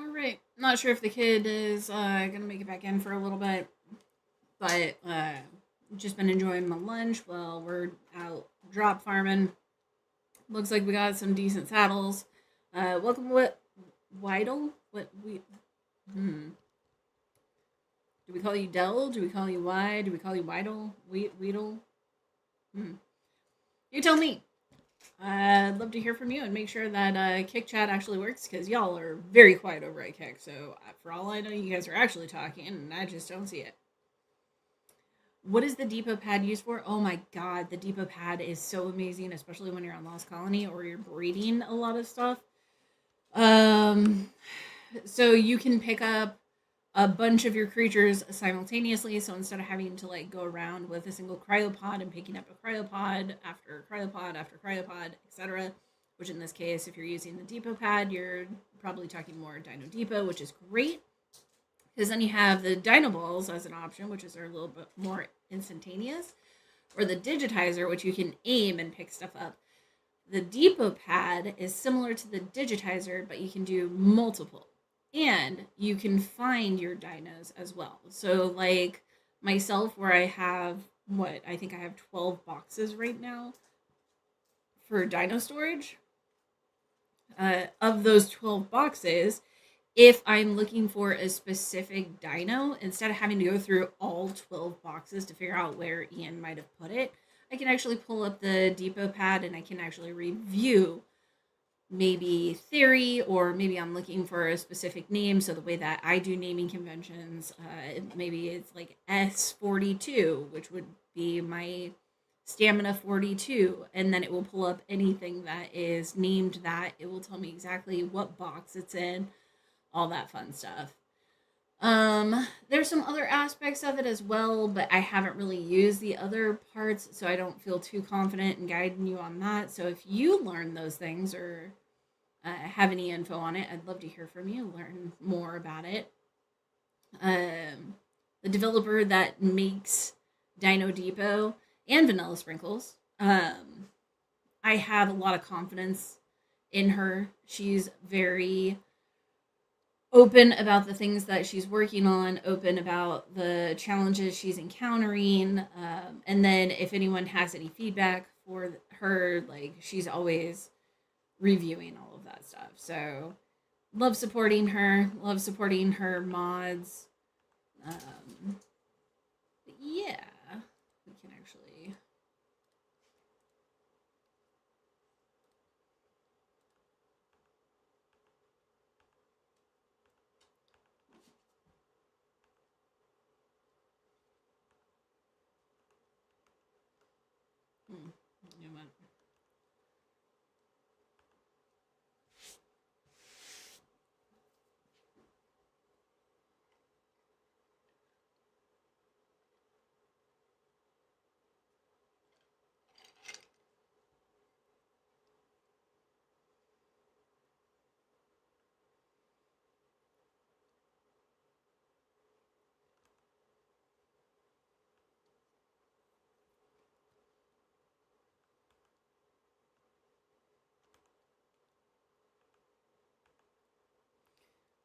All right. Not sure if the kid is gonna make it back in for a little bit, but just been enjoying my lunch while we're out drop farming. Looks like we got some decent saddles. Welcome, what Weidel? What we? Hmm. Do we call you Dell? Do we call you Y? Do we call you Weidel? Weedle? Hmm. You tell me. I'd love to hear from you and make sure that Kick Chat actually works because y'all are very quiet over at Kick. So, for all I know, you guys are actually talking and I just don't see it. What is the depot pad used for? Oh my god, the depot pad is so amazing, especially when you're on Lost Colony or you're breeding a lot of stuff. Um, so you can pick up a bunch of your creatures simultaneously. So instead of having to like go around with a single cryopod and picking up a cryopod after cryopod after cryopod, etc., which in this case, if you're using the depot pad, you're probably talking more Dino Depot, which is great because then you have the Dino Balls as an option, which is a little bit more instantaneous, or the Digitizer, which you can aim and pick stuff up. The depot pad is similar to the digitizer, but you can do multiple. And you can find your dinos as well. So, like myself, where I have what I think I have 12 boxes right now for dino storage. Of those 12 boxes, if I'm looking for a specific dino, instead of having to go through all 12 boxes to figure out where Ian might have put it, I can actually pull up the depot pad and I can actually review maybe theory, or maybe I'm looking for a specific name. So the way that I do naming conventions, maybe it's like S42, which would be my stamina 42, and then it will pull up anything that is named that. It will tell me exactly what box it's in, all that fun stuff. There's some other aspects of it as well, but I haven't really used the other parts, so I don't feel too confident in guiding you on that. So if you learn those things or have any info on it, I'd love to hear from you, learn more about it. The developer that makes Dino Depot and Vanilla Sprinkles, I have a lot of confidence in her. She's very open about the things that she's working on, open about the challenges she's encountering. And then if anyone has any feedback for her, like she's always reviewing all of that stuff. So love supporting her mods. But yeah, we can actually. You know what?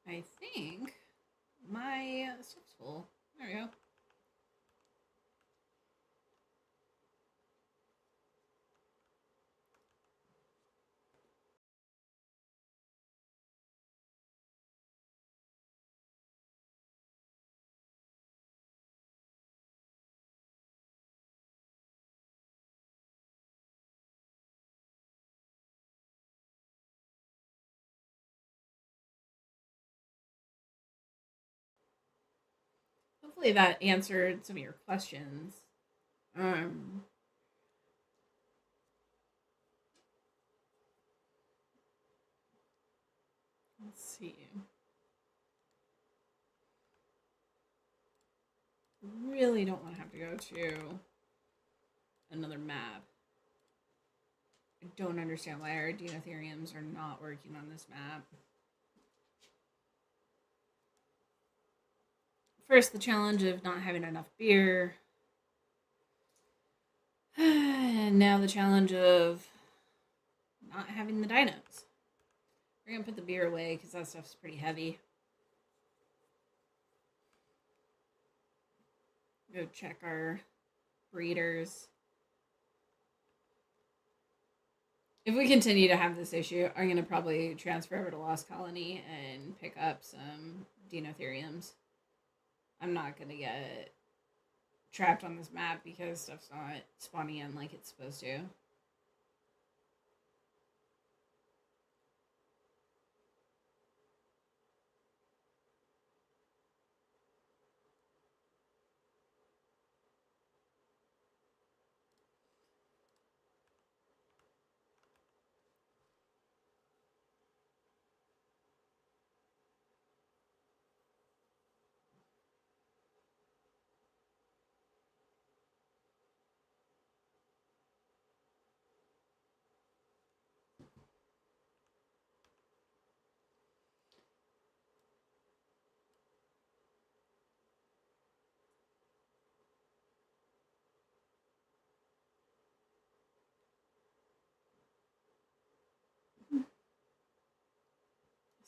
I think my stuff's full. There we go. Hopefully that answered some of your questions. Um, let's see. Really don't want to have to go to another map. I don't understand why our Deinotheriums are not working on this map. First, the challenge of not having enough beer. And now the challenge of not having the dinos. We're going to put the beer away because that stuff's pretty heavy. Go check our breeders. If we continue to have this issue, I'm going to probably transfer over to Lost Colony and pick up some Deinotheriums. I'm not going to get trapped on this map because stuff's not spawning in like it's supposed to.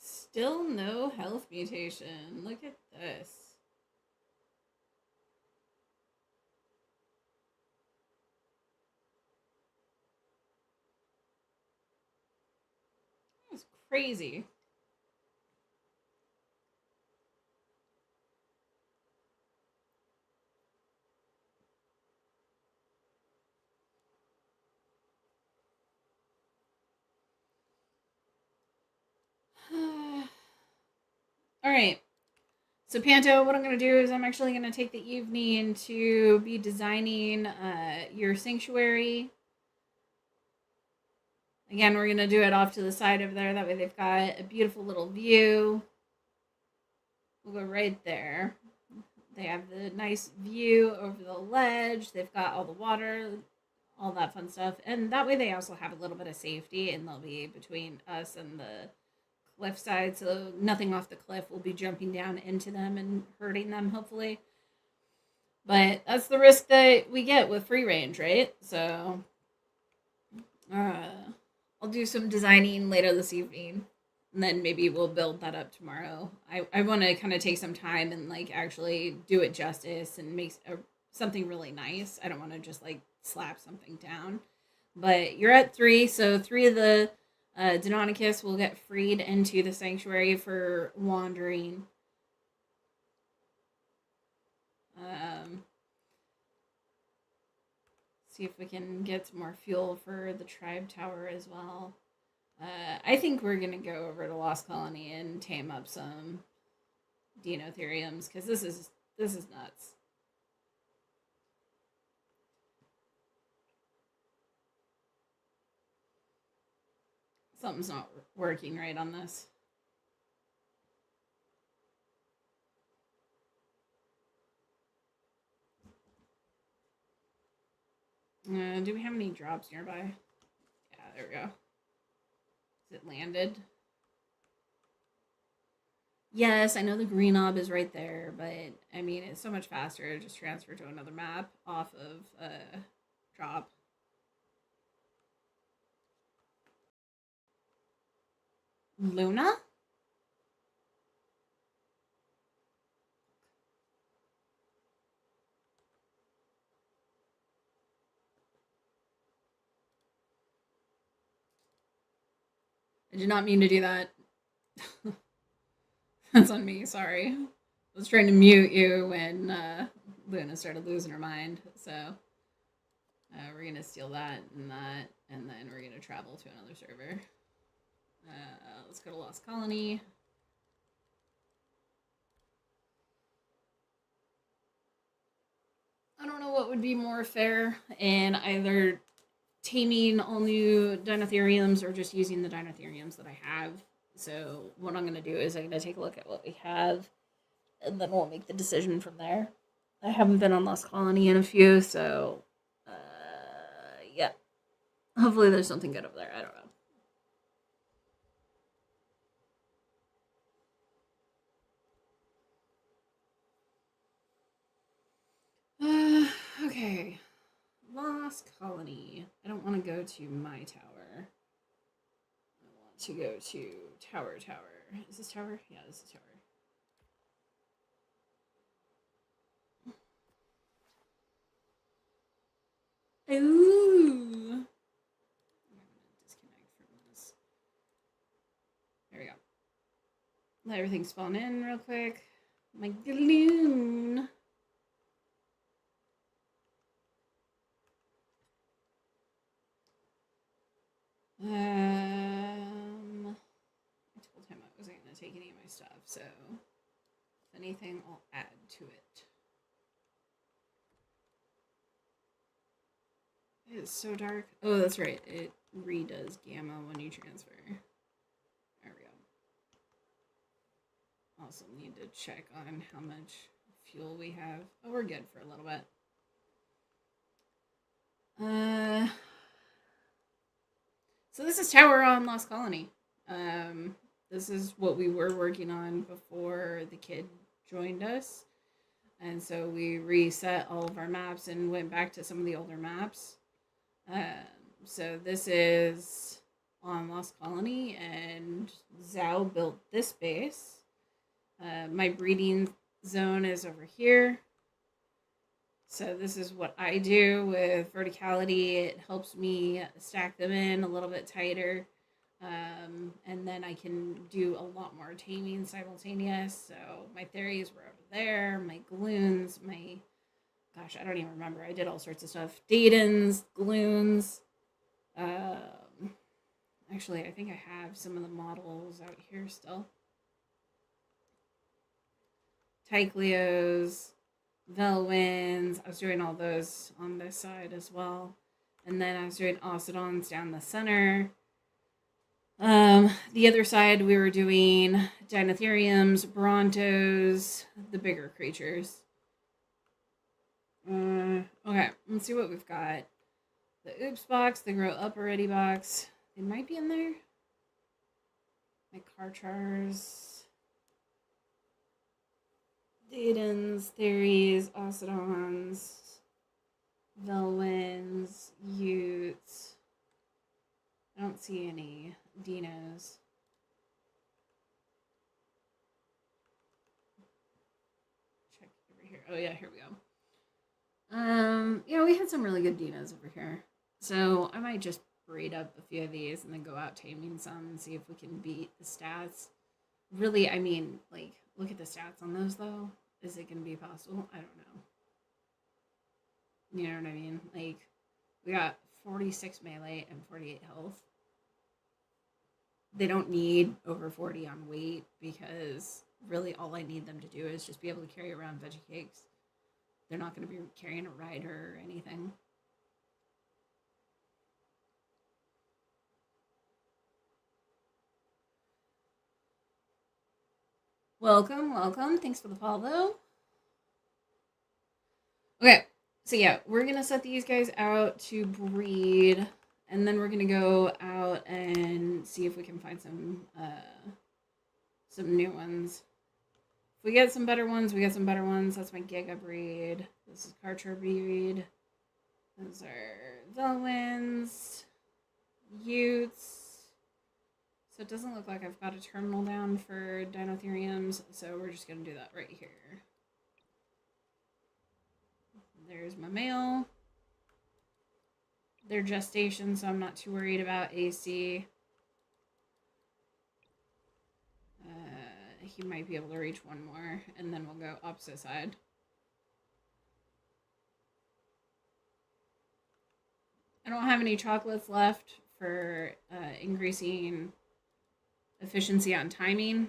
Still no health mutation. Look at this. That's crazy. All right. So Panto, what I'm going to do is I'm actually going to take the evening to be designing your sanctuary. Again, we're going to do it off to the side over there. That way they've got a beautiful little view. We'll go right there. They have the nice view over the ledge. They've got all the water, all that fun stuff. And that way they also have a little bit of safety, and they'll be between us and the cliffside, so nothing off the cliff will be jumping down into them and hurting them, hopefully. But that's the risk that we get with free range, right? So I'll do some designing later this evening, and then maybe we'll build that up tomorrow. I want to kind of take some time and like actually do it justice and make something really nice. I don't want to just like slap something down. But you're at 3, so 3 of the Deinonychus will get freed into the sanctuary for wandering. See if we can get some more fuel for the tribe tower as well. I think we're gonna go over to Lost Colony and tame up some Deinotheriums because this is nuts. Something's not working right on this. Do we have any drops nearby? Yeah, there we go. Is it landed? Yes, I know the green ob is right there, but I mean, it's so much faster to just transfer to another map off of drop. Luna? I did not mean to do that. That's on me, sorry. I was trying to mute you when Luna started losing her mind, so we're going to steal that, and then we're going to travel to another server. Let's go to Lost Colony. I don't know what would be more fair in either taming all new Deinotheriums or just using the Deinotheriums that I have. So what I'm going to do is I'm going to take a look at what we have, and then we'll make the decision from there. I haven't been on Lost Colony in a few, so yeah. Hopefully there's something good over there. I don't know. Okay. Lost Colony. I don't want to go to my tower. I want to go to Tower. Is this Tower? Yeah, this is Tower. Ooh. I'm gonna disconnect from this. There we go. Let everything spawn in real quick. My galoon. I told him I wasn't going to take any of my stuff, so if anything, I'll add to it. It's so dark. Oh, that's right. It redoes gamma when you transfer. There we go. Also need to check on how much fuel we have. Oh, we're good for a little bit. So this is Tower on Lost Colony. This is what we were working on before the kid joined us. And so we reset all of our maps and went back to some of the older maps. So this is on Lost Colony, and Zhao built this base. My breeding zone is over here. So this is what I do with verticality. It helps me stack them in a little bit tighter. And then I can do a lot more taming simultaneous. So my theories were over there. My galoons, gosh, I don't even remember. I did all sorts of stuff. Datons, galoons. Actually, I think I have some of the models out here still. Tycleos, Velwins. I was doing all those on this side as well. And then I was doing Ocedons down the center. The other side, we were doing Deinotheriums, Brontos, the bigger creatures. Okay, let's see what we've got. The Oops box, the Grow Up Already box. They might be in there. My Karchars. Datons, Theories, Ocedons, Velwins, Utes. I don't see any Dinos. Check over here. Oh yeah, here we go. Yeah, we had some really good Dinos over here. So I might just breed up a few of these and then go out taming some and see if we can beat the stats. Really, I mean, like, look at the stats on those though. Is it going to be possible? I don't know. You know what I mean? Like, we got 46 melee and 48 health. They don't need over 40 on weight because really all I need them to do is just be able to carry around veggie cakes. They're not going to be carrying a rider or anything. Welcome, welcome. Thanks for the follow. Okay, so yeah, we're going to set these guys out to breed, and then we're going to go out and see if we can find some new ones. If we get some better ones, we get some better ones. That's my Giga breed. This is Karcher breed. Those are Velwins, Utes. So it doesn't look like I've got a terminal down for Deinotheriums, so we're just going to do that right here. There's my male. They're gestation, so I'm not too worried about AC. He might be able to reach one more, and then we'll go opposite side. I don't have any chocolates left for increasing efficiency on timing.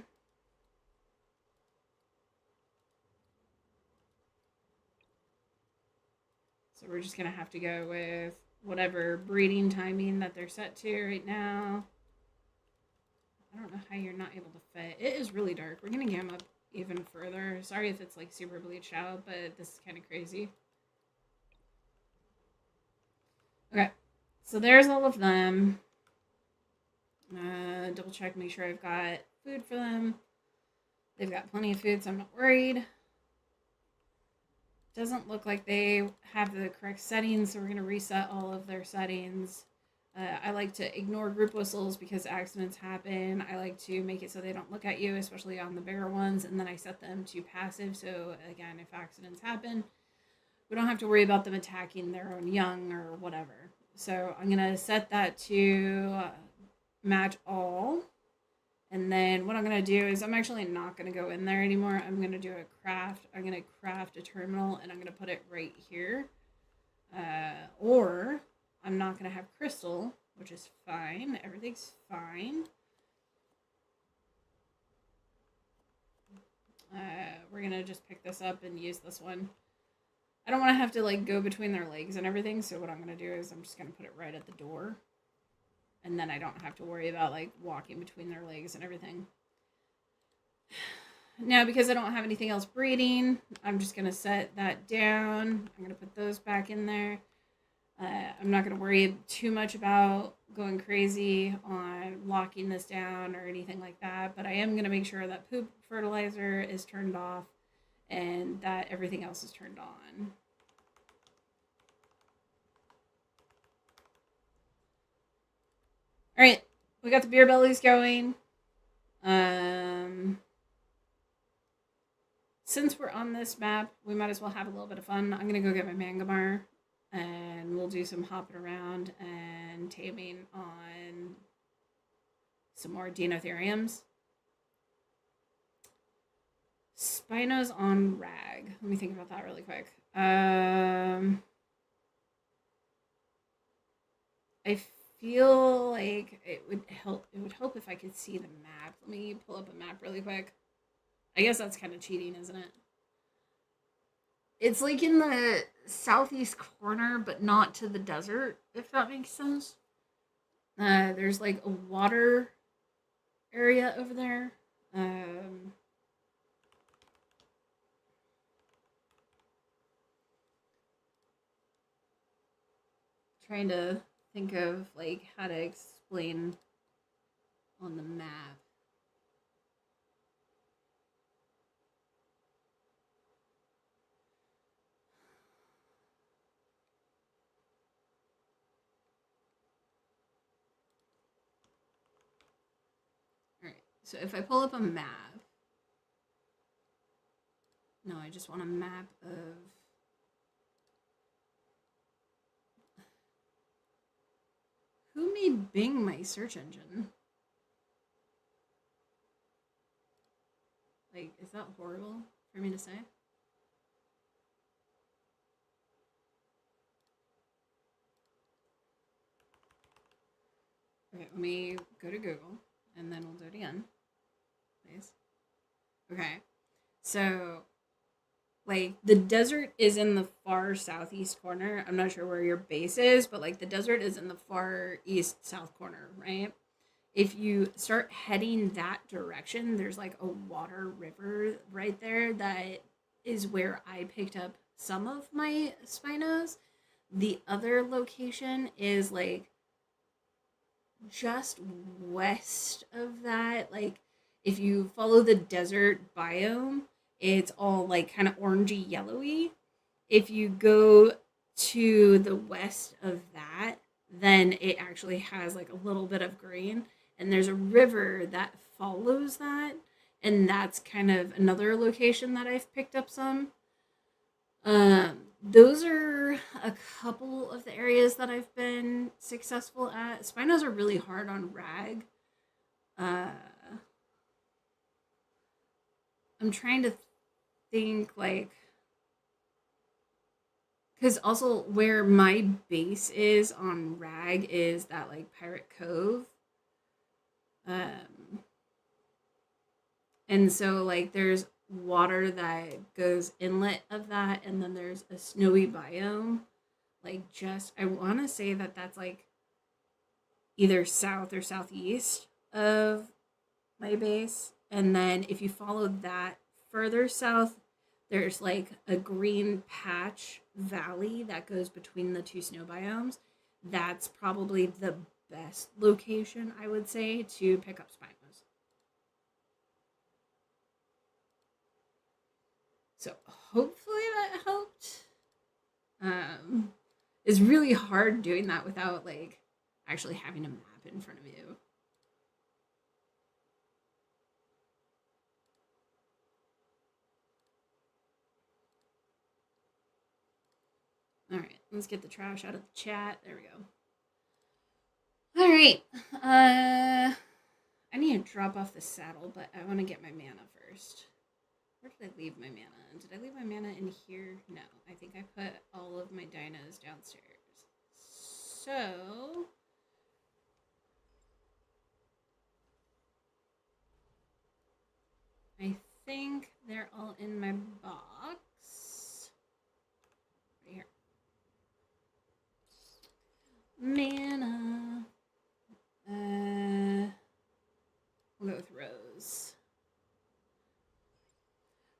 So we're just going to have to go with whatever breeding timing that they're set to right now. I don't know how you're not able to fit. It is really dark. We're going to gam up even further. Sorry if it's like super bleached out, but this is kind of crazy. Okay, so there's all of them. Double check, make sure I've got food for them. They've got plenty of food, so I'm not worried. Doesn't look like they have the correct settings, so we're going to reset all of their settings. I like to ignore group whistles because accidents happen. I like to make it so they don't look at you, especially on the bigger ones, and then I set them to passive, so again, if accidents happen, we don't have to worry about them attacking their own young or whatever. So I'm gonna set that to match all. And then what I'm going to do is I'm actually not going to go in there anymore. I'm going to do a craft. I'm going to craft a terminal and I'm going to put it right here. Or I'm not going to have crystal, which is fine. Everything's fine. We're going to just pick this up and use this one. I don't want to have to like go between their legs and everything. So what I'm going to do is I'm just going to put it right at the door. And then I don't have to worry about like walking between their legs and everything. Now, because I don't have anything else breeding, I'm just going to set that down. I'm going to put those back in there. I'm not going to worry too much about going crazy on locking this down or anything like that. But I am going to make sure that poop fertilizer is turned off and that everything else is turned on. All right, we got the beer bellies going. Since we're on this map, we might as well have a little bit of fun. I'm gonna go get my Mangamar, and we'll do some hopping around and taming on some more Deinotheriums. Spinos on Rag. Let me think about that really quick. I feel like it would help. It would help if I could see the map. Let me pull up a map really quick. I guess that's kind of cheating, isn't it? It's like in the southeast corner, but not to the desert, if that makes sense. There's like a water area over there. Trying to think of like how to explain on the map. All right. So if I pull up a map, no, I just want a map of. Who made Bing my search engine? Like, is that horrible for me to say? Okay, let me go to Google, and then we'll do it again, please. Okay, so, like, the desert is in the far southeast corner. I'm not sure where your base is, but, like, the desert is in the far east south corner, right? If you start heading that direction, there's, like, a water river right there that is where I picked up some of my Spinos. The other location is, like, just west of that. Like, if you follow the desert biome, it's all like kind of orangey yellowy. If you go to the west of that, then it actually has like a little bit of green, and there's a river that follows that, and that's kind of another location that I've picked up some. Those are a couple of the areas that I've been successful at. Spinos are really hard on Rag. I'm trying to think like, because also where my base is on Rag is that like Pirate Cove. And so like there's water that goes inlet of that, and then there's a snowy biome. Like just I want to say that that's like either south or southeast of my base. And then if you follow that further south, there's like a green patch valley that goes between the two snow biomes. That's probably the best location, I would say, to pick up Spinos. So hopefully that helped. It's really hard doing that without like actually having a map in front of you. Alright, let's get the trash out of the chat. There we go. Alright. I need to drop off the saddle, but I want to get my mana first. Where did I leave my mana? Did I leave my mana in here? No. I think I put all of my dinos downstairs. So... I think they're all in my box. Right here. Mana. We'll go with Rose.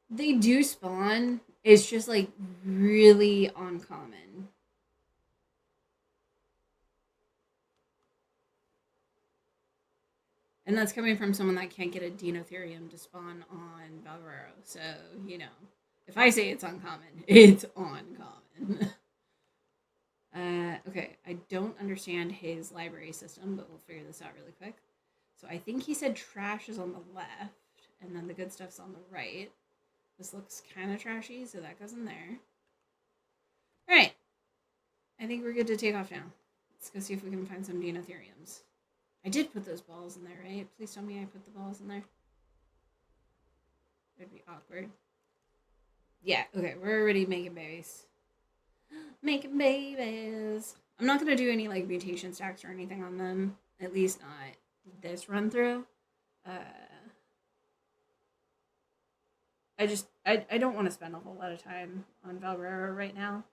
They do spawn. It's just like really uncommon. And that's coming from someone that can't get a Deinotherium to spawn on Valguero. So, you know, if I say it's uncommon, it's uncommon. Okay, I don't understand his library system, but we'll figure this out really quick. So I think he said trash is on the left, and then the good stuff's on the right. This looks kind of trashy, so that goes in there. All right. I think we're good to take off now. Let's go see if we can find some Deinotheriums. I did put those balls in there, right? Please tell me I put the balls in there. That'd be awkward. Yeah, okay, we're already making babies. Making babies. I'm not going to do any, like, mutation stacks or anything on them. At least not this run through. I don't want to spend a whole lot of time on Valguero right now.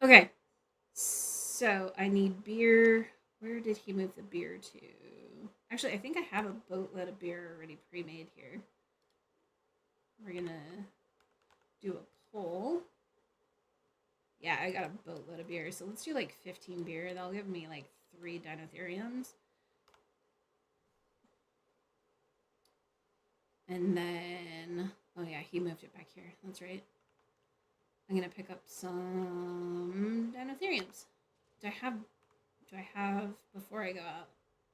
Okay. So I need beer. Where did he move the beer to? Actually, I think I have a boatload of beer already pre-made here. We're gonna do a poll. Yeah, I got a boatload of beer. So let's do like 15 beer. That'll give me like 3 Deinotheriums. And then, oh yeah, he moved it back here. That's right. I'm gonna pick up some Deinotheriums. Do I have before I go out?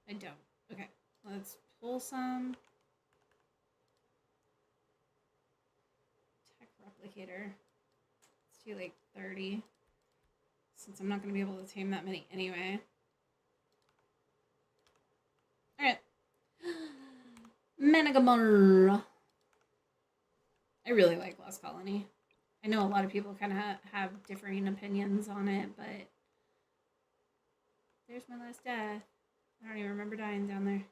I don't. Okay, let's pull some. Tech replicator. Let's do like 30. Since I'm not gonna be able to tame that many anyway. Alright. Managamur. I really like Lost Colony. I know a lot of people kind of have differing opinions on it, but there's my last death. I don't even remember dying down there.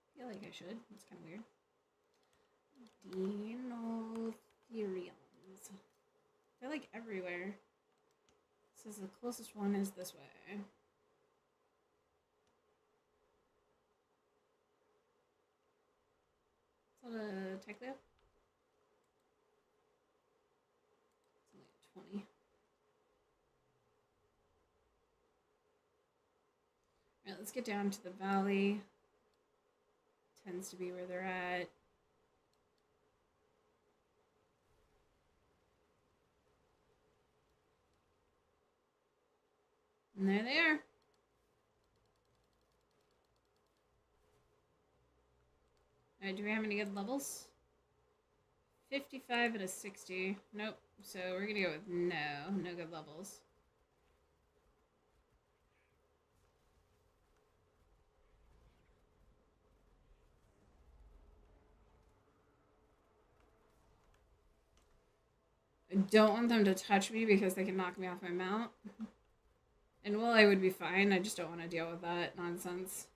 I feel like I should. It's kind of weird. Deinotheriums. They're like everywhere. It says the closest one is this way. Is that a Tecleo? 20. Alright, let's get down to the valley. Tends to be where they're at. And there they are. Alright, do we have any good levels? 55 and a 60. Nope. So we're gonna go with no good levels. I don't want them to touch me because they can knock me off my mount. And while I would be fine, I just don't want to deal with that nonsense.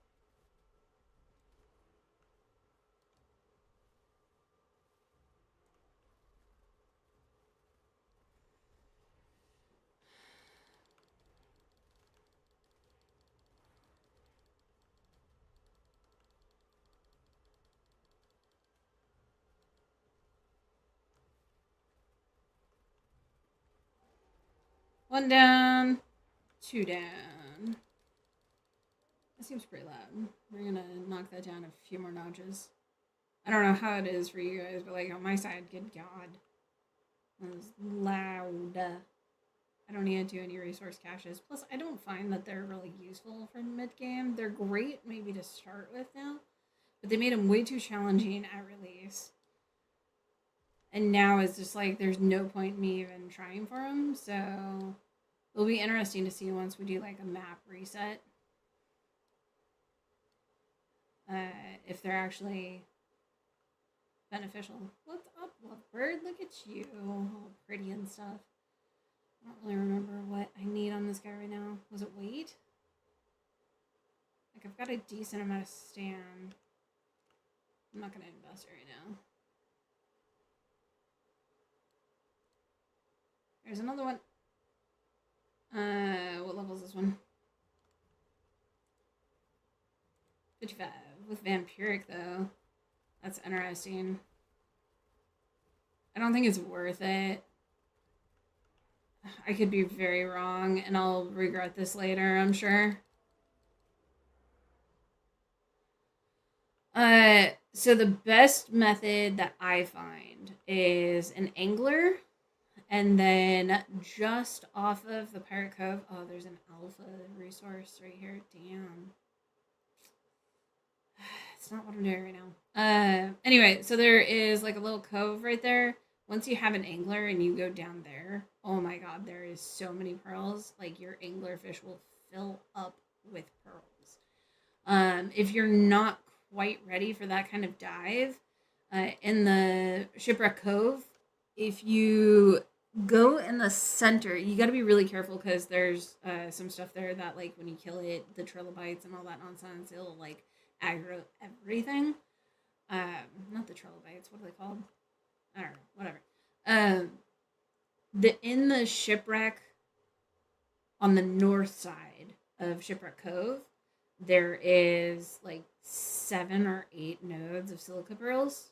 One down, 2 down. That seems pretty loud. We're gonna knock that down a few more notches. I don't know how it is for you guys, but like on my side, good God. That was loud. I don't need to do any resource caches. Plus, I don't find that they're really useful for mid-game. They're great maybe to start with now, but they made them way too challenging at release. And now it's just like there's no point in me even trying for them. So it'll be interesting to see once we do like a map reset. If they're actually beneficial. What's up, Lovebird? Look at you. All pretty and stuff. I don't really remember what I need on this guy right now. Was it weight? Like, I've got a decent amount of stam. I'm not going to invest right now. There's another one. What level is this one? 55. With Vampiric, though. That's interesting. I don't think it's worth it. I could be very wrong, and I'll regret this later, I'm sure. So the best method that I find is an angler, and then just off of the Pirate Cove. Oh, there's an alpha resource right here. Damn. It's not what I'm doing right now. Anyway, so there is like a little cove right there. Once you have an angler and you go down there, oh my god, there is so many pearls. Like your angler fish will fill up with pearls. If you're not quite ready for that kind of dive, in the Shipwreck Cove, if you go in the center, you got to be really careful because there's some stuff there that like when you kill it, the trilobites and all that nonsense, it'll like aggro everything. Not the trilobites. What are they called? I don't know. Whatever. In the shipwreck on the north side of Shipwreck Cove, there is like 7 or 8 nodes of silica pearls.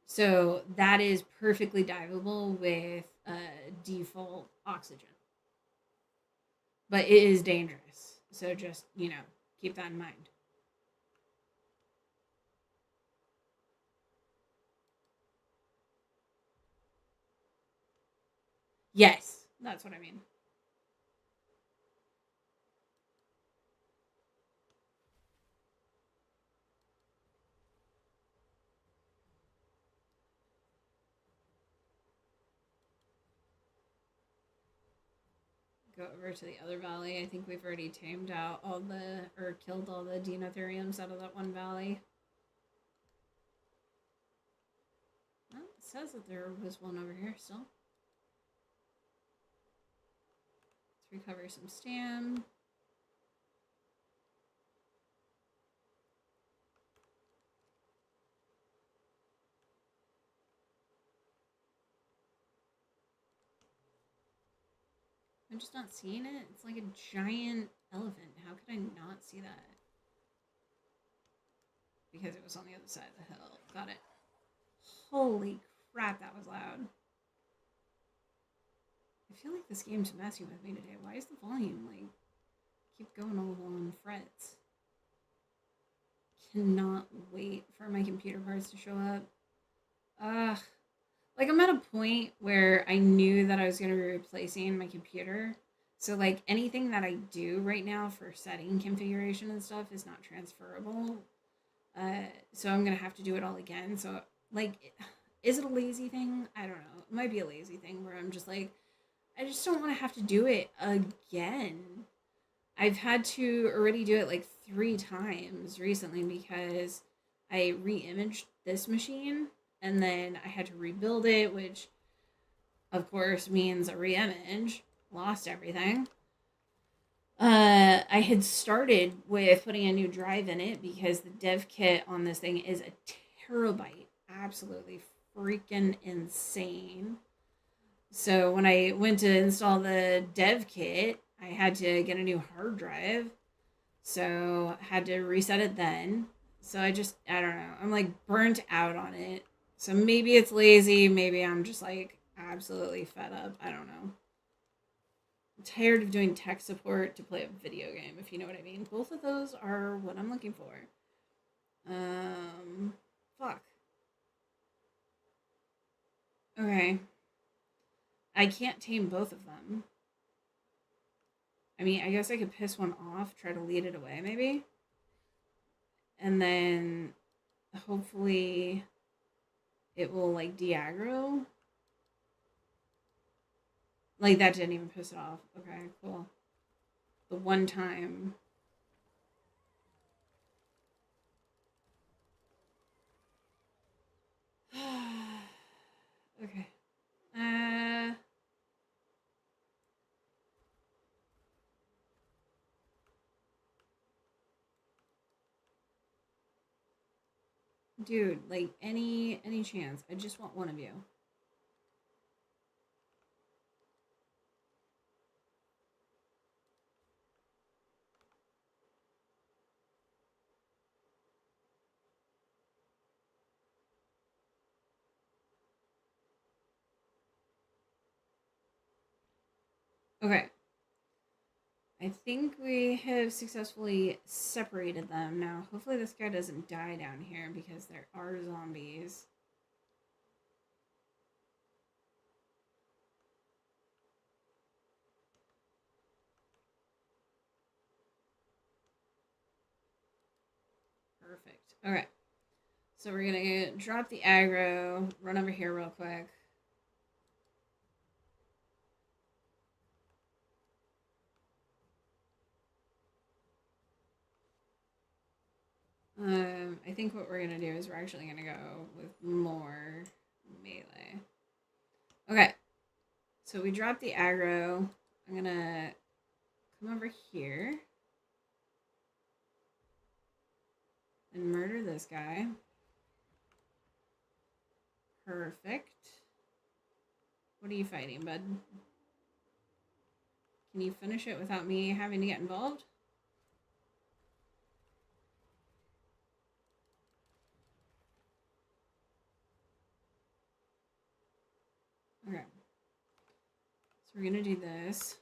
So that is perfectly diveable with default oxygen. But it is dangerous. So just, keep that in mind. Yes, that's what I mean. Go over to the other valley. I think we've already tamed out or killed all the Deinotheriums out of that one valley. Well, it says that there was one over here still. Let's recover some stam. I'm just not seeing it. It's like a giant elephant. How could I not see that? Because it was on the other side of the hill. Got it. Holy crap, that was loud. I feel like this game's messing with me today. Why is the volume like keep going all on frets? Cannot wait for my computer parts to show up. Like I'm at a point where I knew that I was going to be replacing my computer. So like anything that I do right now for setting configuration and stuff is not transferable. So I'm going to have to do it all again. So like, is it a lazy thing? I don't know. It might be a lazy thing where I'm just like, I just don't want to have to do it again. I've had to already do it like 3 times recently because I re-imaged this machine and then I had to rebuild it, which of course means a re-image. Lost everything. I had started with putting a new drive in it because the dev kit on this thing is a terabyte. Absolutely freaking insane. So when I went to install the dev kit, I had to get a new hard drive. So I had to reset it then. So I don't know. I'm like burnt out on it. So maybe it's lazy. Maybe I'm just like absolutely fed up. I don't know. I'm tired of doing tech support to play a video game, if you know what I mean. Both of those are what I'm looking for. Fuck. Okay. I can't tame both of them. I mean, I guess I could piss one off, try to lead it away, maybe. And then hopefully it will like de-aggro. Like that didn't even piss it off. Okay, cool. The one time. Okay. Dude, like any chance. I just want one of you. Okay. I think we have successfully separated them. Now, hopefully this guy doesn't die down here because there are zombies. Perfect. Okay. So we're going to drop the aggro, run over here real quick. I think what we're going to do is we're actually going to go with more melee. Okay. So we dropped the aggro. I'm going to come over here and murder this guy. Perfect. What are you fighting, bud? Can you finish it without me having to get involved? Okay. So we're going to do this.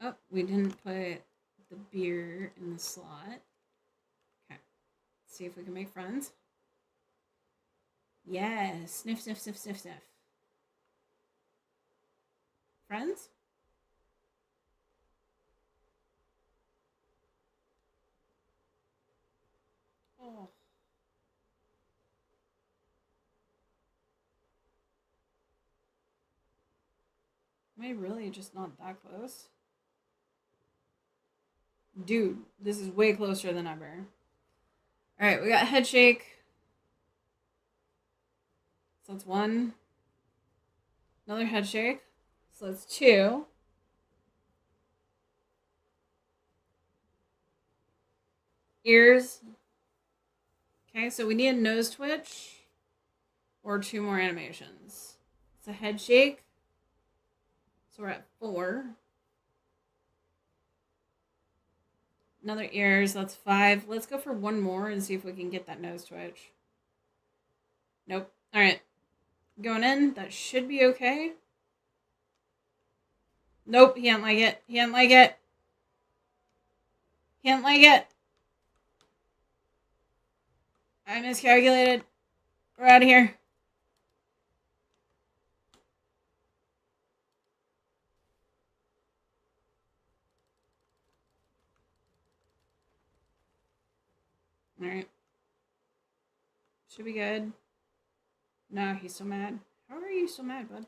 Oh, we didn't put the beer in the slot. Okay. Let's see if we can make friends. Yes. Sniff, sniff, sniff, sniff, sniff. Friends? Oh. Am I really just not that close? Dude, this is way closer than ever. Alright, we got head shake. So that's one. Another head shake. So that's two. Ears. Okay, so we need a nose twitch or two more animations. It's a head shake. So we're at 4. Another ears, that's 5. Let's go for one more and see if we can get that nose twitch. Nope. Alright. Going in. That should be okay. Nope, he didn't like it. He didn't like it. He didn't like it. I miscalculated. We're out of here. Alright. Should be good. No, he's still mad. How are you still mad, bud?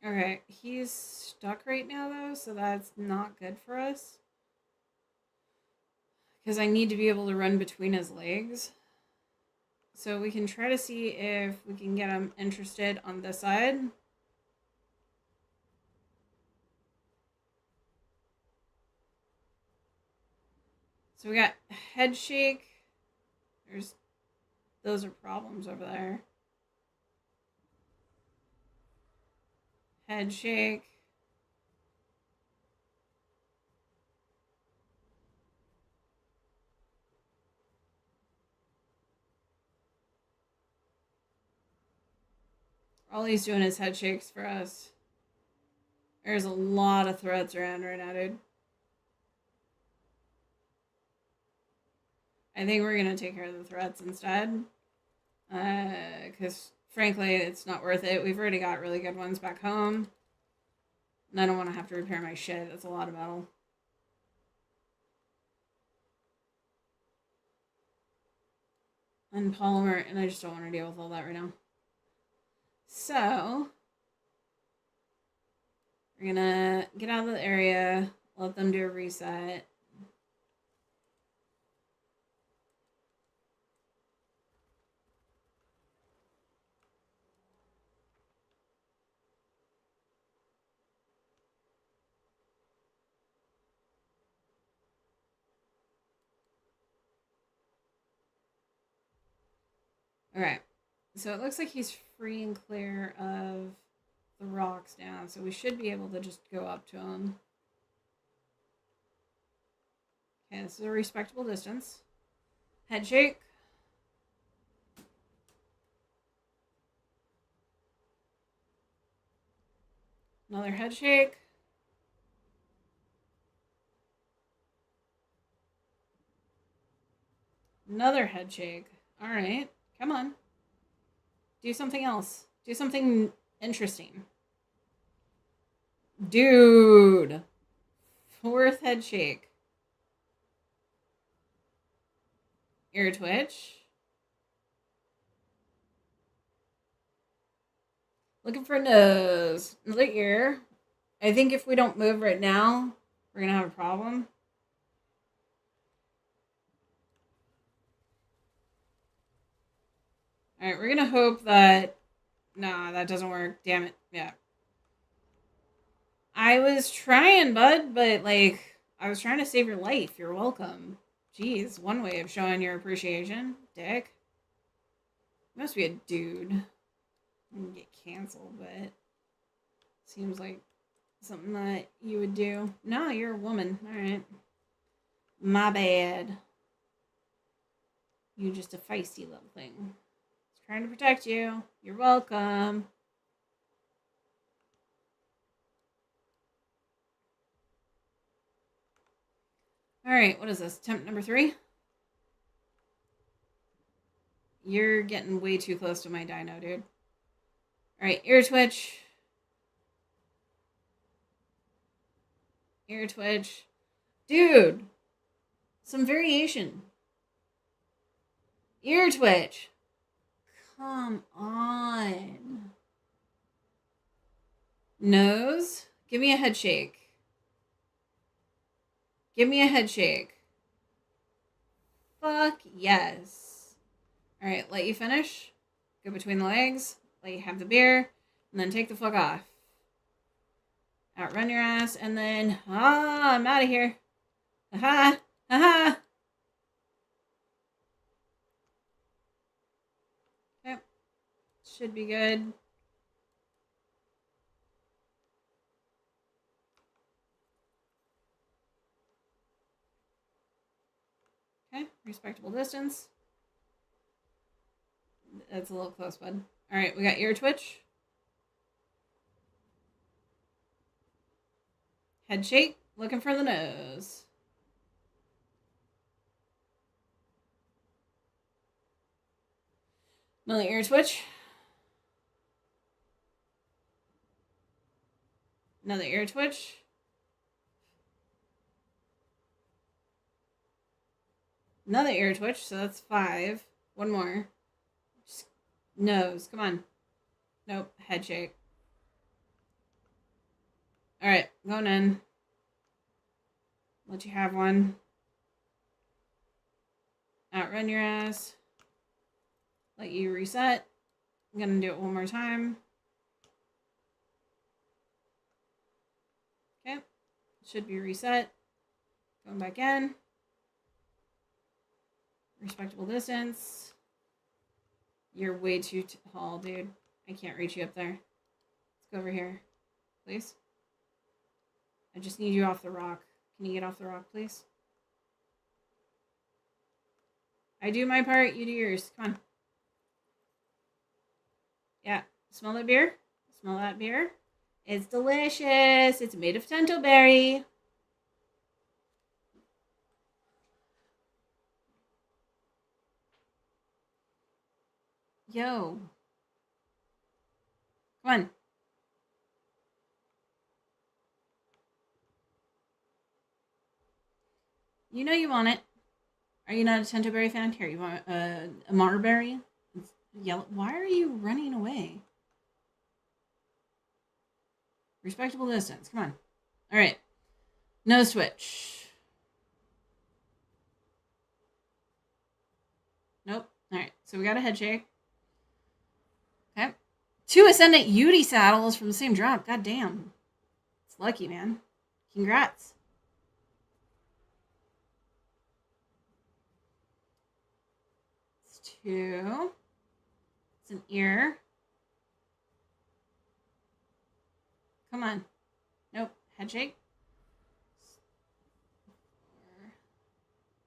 Okay, he's stuck right now, though, so that's not good for us. Because I need to be able to run between his legs. So we can try to see if we can get him interested on this side. So we got head shake. Those are problems over there. Head shake. All he's doing is head shakes for us. There's a lot of threats around right now, dude. I think we're going to take care of the threats instead. Because, frankly, it's not worth it. We've already got really good ones back home. And I don't want to have to repair my shit. That's a lot of metal. And polymer, and I just don't want to deal with all that right now. So, we're gonna get out of the area, let them do a reset. Alright, so it looks like he's free and clear of the rocks now, so we should be able to just go up to him. Okay, this is a respectable distance. Head shake. Another head shake. Another head shake. Alright, come on. Do something else. Do something interesting. Dude. Fourth head shake. Ear twitch. Looking for a nose. Another ear. I think if we don't move right now, we're going to have a problem. Alright, we're going to hope that... Nah, that doesn't work. Damn it. Yeah. I was trying, bud, but, like, I was trying to save your life. You're welcome. Jeez, one way of showing your appreciation. Dick. You must be a dude. I'm gonna get canceled, but... Seems like something that you would do. No, you're a woman. Alright. My bad. You're just a feisty little thing. It's trying to protect you. You're welcome. Alright, what is this? Attempt number 3? You're getting way too close to my dino, dude. Alright, ear twitch. Ear twitch. Dude! Some variation. Ear twitch. Come on. Nose. Give me a head shake. Give me a head shake. Fuck yes. Alright, let you finish. Go between the legs. Let you have the beer. And then take the fuck off. Outrun your ass. And then, I'm out of here. Aha! Aha! Okay. Should be good. Okay, respectable distance. That's a little close, bud. Alright, we got ear twitch. Head shake. Looking for the nose. Another ear twitch. Another ear twitch. Another ear twitch, so that's 5. One more. Just nose. Come on. Nope. Head shake. Alright, going in. Let you have one. Outrun your ass. Let you reset. I'm gonna do it one more time. Okay. Should be reset. Going back in. Respectable distance. You're way too tall, dude. I can't reach you up there. Let's go over here. Please. I just need you off the rock. Can you get off the rock, please? I do my part, you do yours. Come on. Yeah. Smell that beer? Smell that beer? It's delicious. It's made of tentleberry. Yo. Come on. You know you want it. Are you not a Tentoberry fan? Here, you want a Marberry? It's yellow. Why are you running away? Respectable distance. Come on. All right. No switch. Nope. All right. So we got a head shake. Okay. 2 Ascendant Yudi saddles from the same drop. God damn. It's lucky, man. Congrats. It's 2. It's an ear. Come on. Nope. Head shake.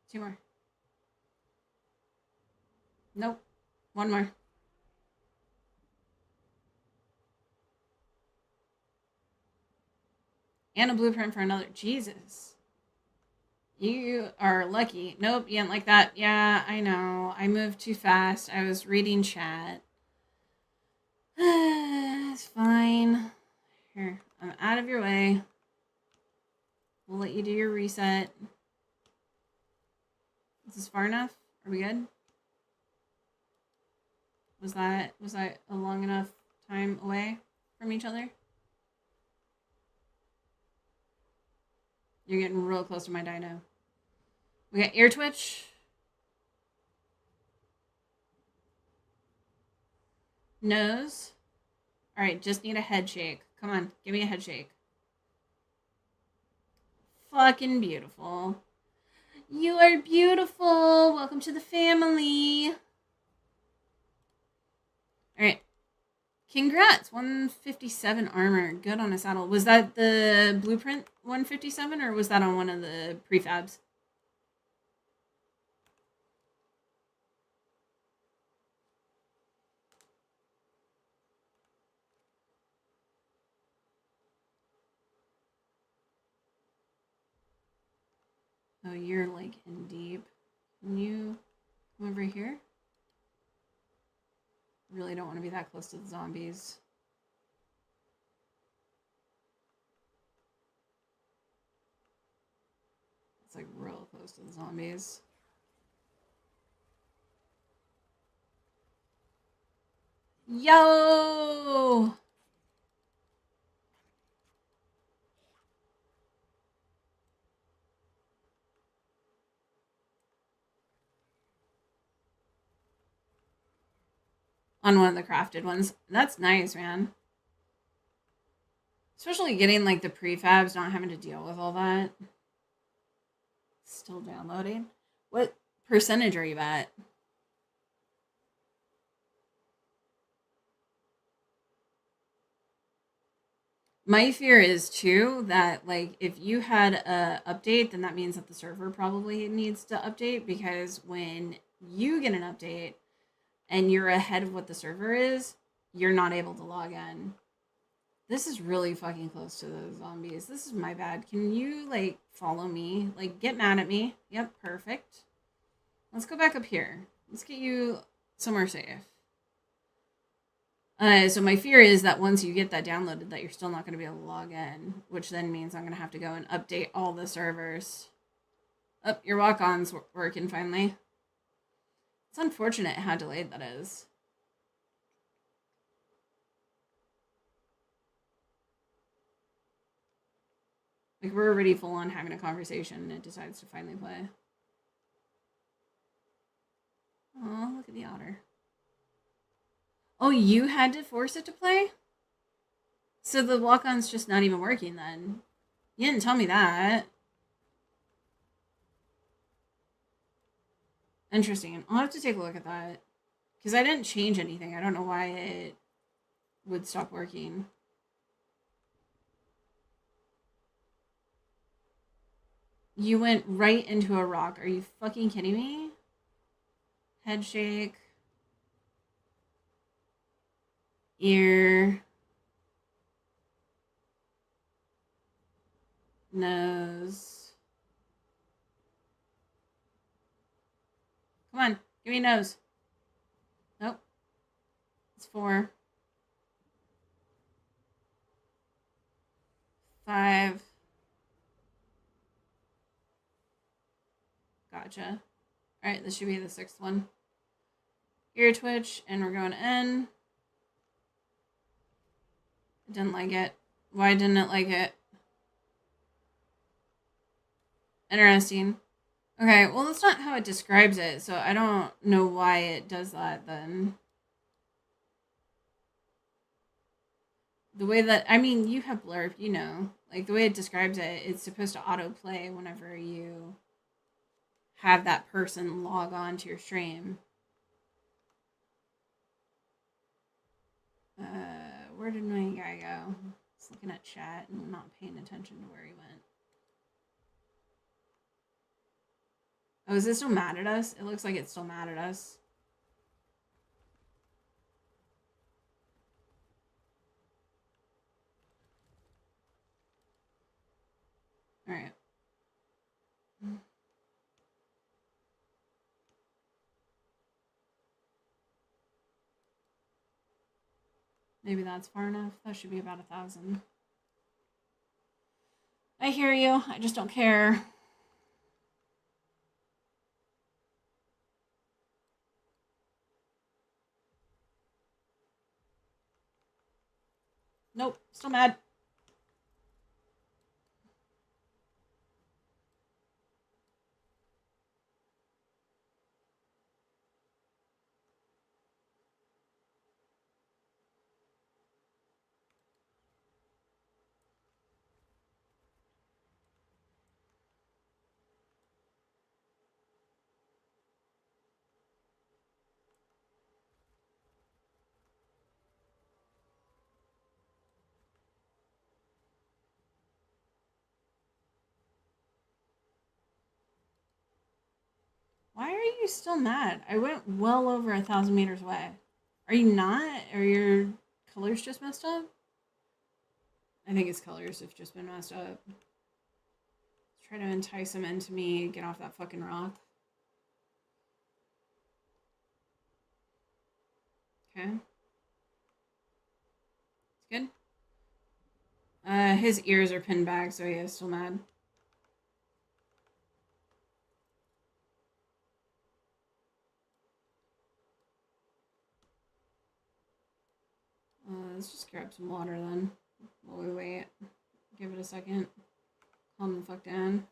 2 more. Nope. 1 more. And a blueprint for another. Jesus. You are lucky. Nope, you didn't like that. Yeah, I know. I moved too fast. I was reading chat. It's fine. Here, I'm out of your way. We'll let you do your reset. Is this far enough? Are we good? Was that a long enough time away from each other? You're getting real close to my dino. We got ear twitch. Nose. All right, just need a head shake. Come on, give me a head shake. Fucking beautiful. You are beautiful. Welcome to the family. All right. Congrats. 157 armor. Good on a saddle. Was that the blueprint 157 or was that on one of the prefabs? Oh, you're like in deep. Can you come over here? Really don't want to be that close to the zombies. It's like real close to the zombies. Yo! On one of the crafted ones. That's nice, man. Especially getting like the prefabs, not having to deal with all that. Still downloading. What percentage are you at? My fear is too that like if you had a update, then that means that the server probably needs to update because when you get an update and you're ahead of what the server is, you're not able to log in. This is really fucking close to those zombies. This is my bad. Can you like follow me? Like get mad at me. Yep, perfect. Let's go back up here. Let's get you somewhere safe. So my fear is that once you get that downloaded, that you're still not going to be able to log in, which then means I'm going to have to go and update all the servers. Oh, your walk-on's working finally. It's unfortunate how delayed that is. Like, we're already full on having a conversation and it decides to finally play. Oh, look at the otter. Oh, you had to force it to play? So the walk-on's just not even working then. You didn't tell me that. Interesting. I'll have to take a look at that. Because I didn't change anything. I don't know why it would stop working. You went right into a rock. Are you fucking kidding me? Head shake. Ear. Nose. Come on. Give me a nose. Nope. 4, 5. Gotcha. Alright, this should be the 6th one. Ear twitch, and we're going N. I didn't like it. Why didn't it like it? Interesting. Okay, well, that's not how it describes it, so I don't know why it does that then. The way that, I mean, you have blurb, you know. Like, the way it describes it, it's supposed to autoplay whenever you have that person log on to your stream. Where did my guy go? Just looking at chat and not paying attention to where he went. Oh, is it still mad at us? It looks like it's still mad at us. Alright. Maybe that's far enough. That should be about 1,000. I hear you. I just don't care. Nope. Still mad. Why are you still mad? I went well over 1,000 meters away. Are you not? Or your colors just messed up? I think his colors have just been messed up. Let's try to entice him into me. Get off that fucking rock. Okay. It's good. His ears are pinned back, so he is still mad. Let's just grab some water then. While we wait. Give it a second. Calm the fuck down.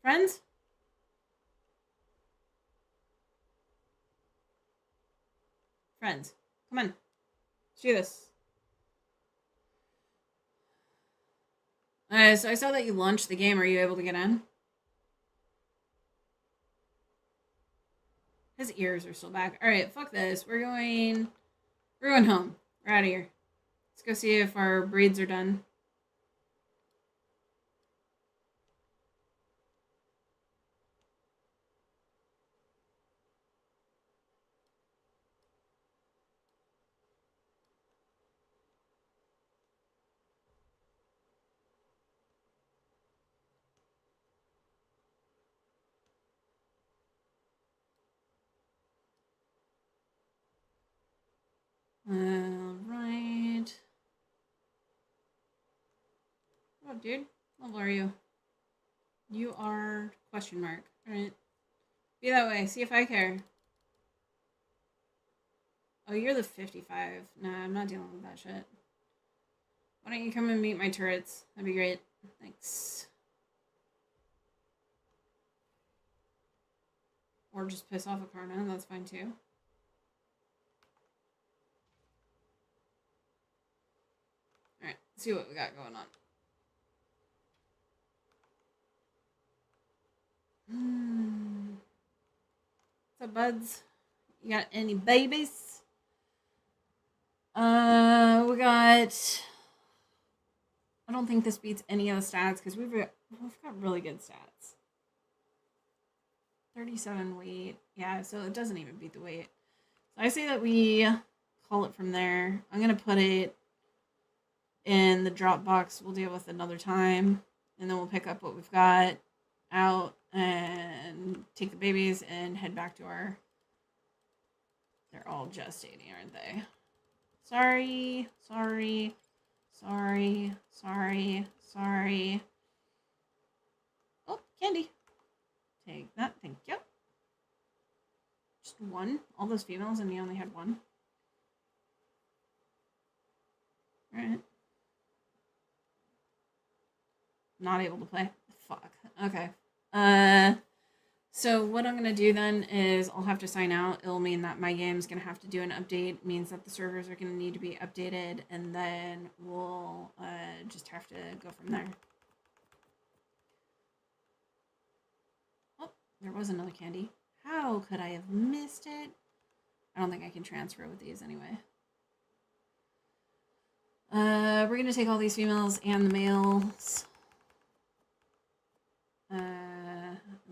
Friends? Friends. Come on. Let's do this. So I saw that you launched the game. Are you able to get in? His ears are still back. Alright, fuck this. We're going home. We're out of here. Let's go see if our breeds are done. Alright. Oh, dude. What level are you? You are question mark. Alright. Be that way. See if I care. Oh, you're the 55. Nah, I'm not dealing with that shit. Why don't you come and meet my turrets? That'd be great. Thanks. Or just piss off a Karna. That's fine too. Alright, let's see what we got going on. What's up, buds? You got any babies? We got... I don't think this beats any of the stats because we've We've got really good stats. 37 weight. Yeah, so it doesn't even beat the weight. So I say that we call it from there. I'm going to put it in the drop box. We'll deal with another time. And then we'll pick up what we've got out and take the babies and head back to our... They're all gestating, aren't they? Sorry. Oh, candy. Take that, thank you. Just one? All those females and you only had one? Alright. Not able to play. Fuck. Okay. So what I'm going to do then is I'll have to sign out. It'll mean that my game's going to have to do an update. It means that the servers are going to need to be updated, and then we'll just have to go from there. Oh, there was another candy. How could I have missed it? I don't think I can transfer with these anyway. We're going to take all these females and the males.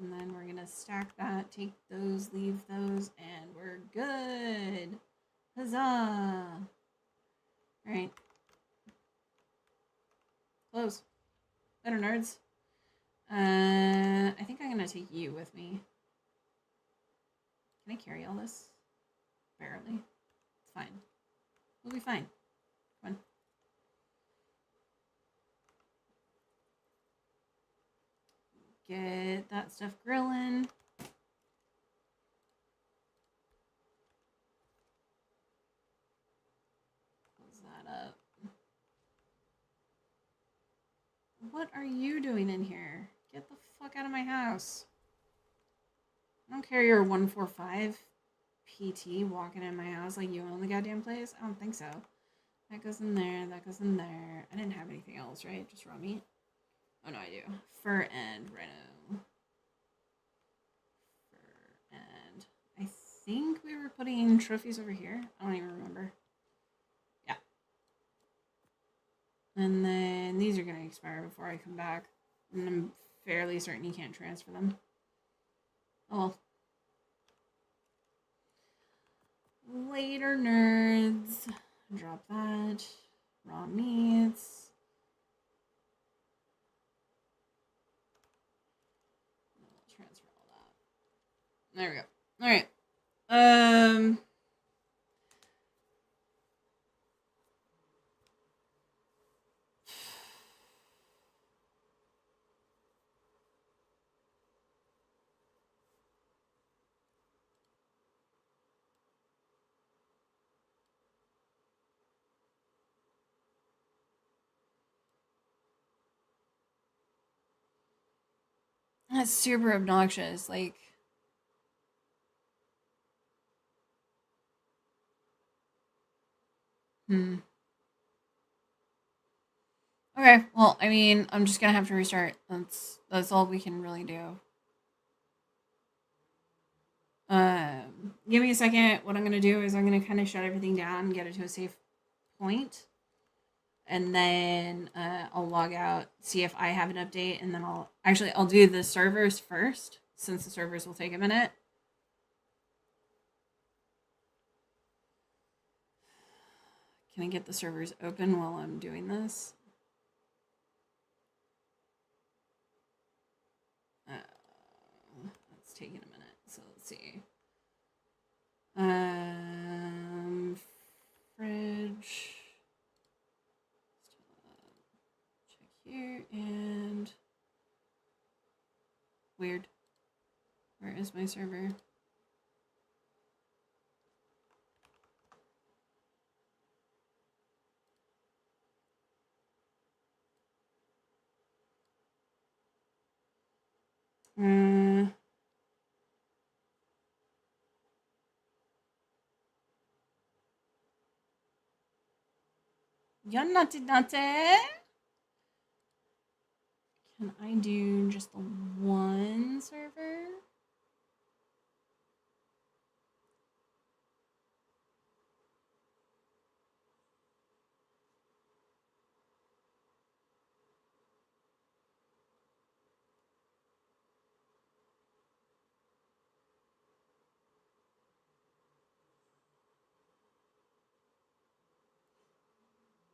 And then we're gonna stack that, take those, leave those, and we're good. Huzzah! Alright. Close. Better nerds. I think I'm gonna take you with me. Can I carry all this? Barely. It's fine. We'll be fine. Come on. Get that stuff grilling. Close that up. What are you doing in here? Get the fuck out of my house. I don't care your 145 PT walking in my house like you own the goddamn place. I don't think so. That goes in there. That goes in there. I didn't have anything else, right? Just raw meat. Oh, no, I do. Fur and rhino. Fur and... I think we were putting trophies over here. I don't even remember. Yeah. And then these are going to expire before I come back. And I'm fairly certain you can't transfer them. Oh, well. Later, nerds. Drop that. Raw meats. Transfer all that. There we go. All right. That's super obnoxious. Like, Okay, well, I mean, I'm just gonna have to restart. That's all we can really do. Give me a second. What I'm gonna do is I'm gonna kind of shut everything down, get it to a safe point, and then I'll log out, see if I have an update, and then I'll do the servers first, since the servers will take a minute. Can I get the servers open while I'm doing this? It's taking a minute, so let's see. Fridge. Check here and weird. Where is my server? You're naughty. Can I do just the one server?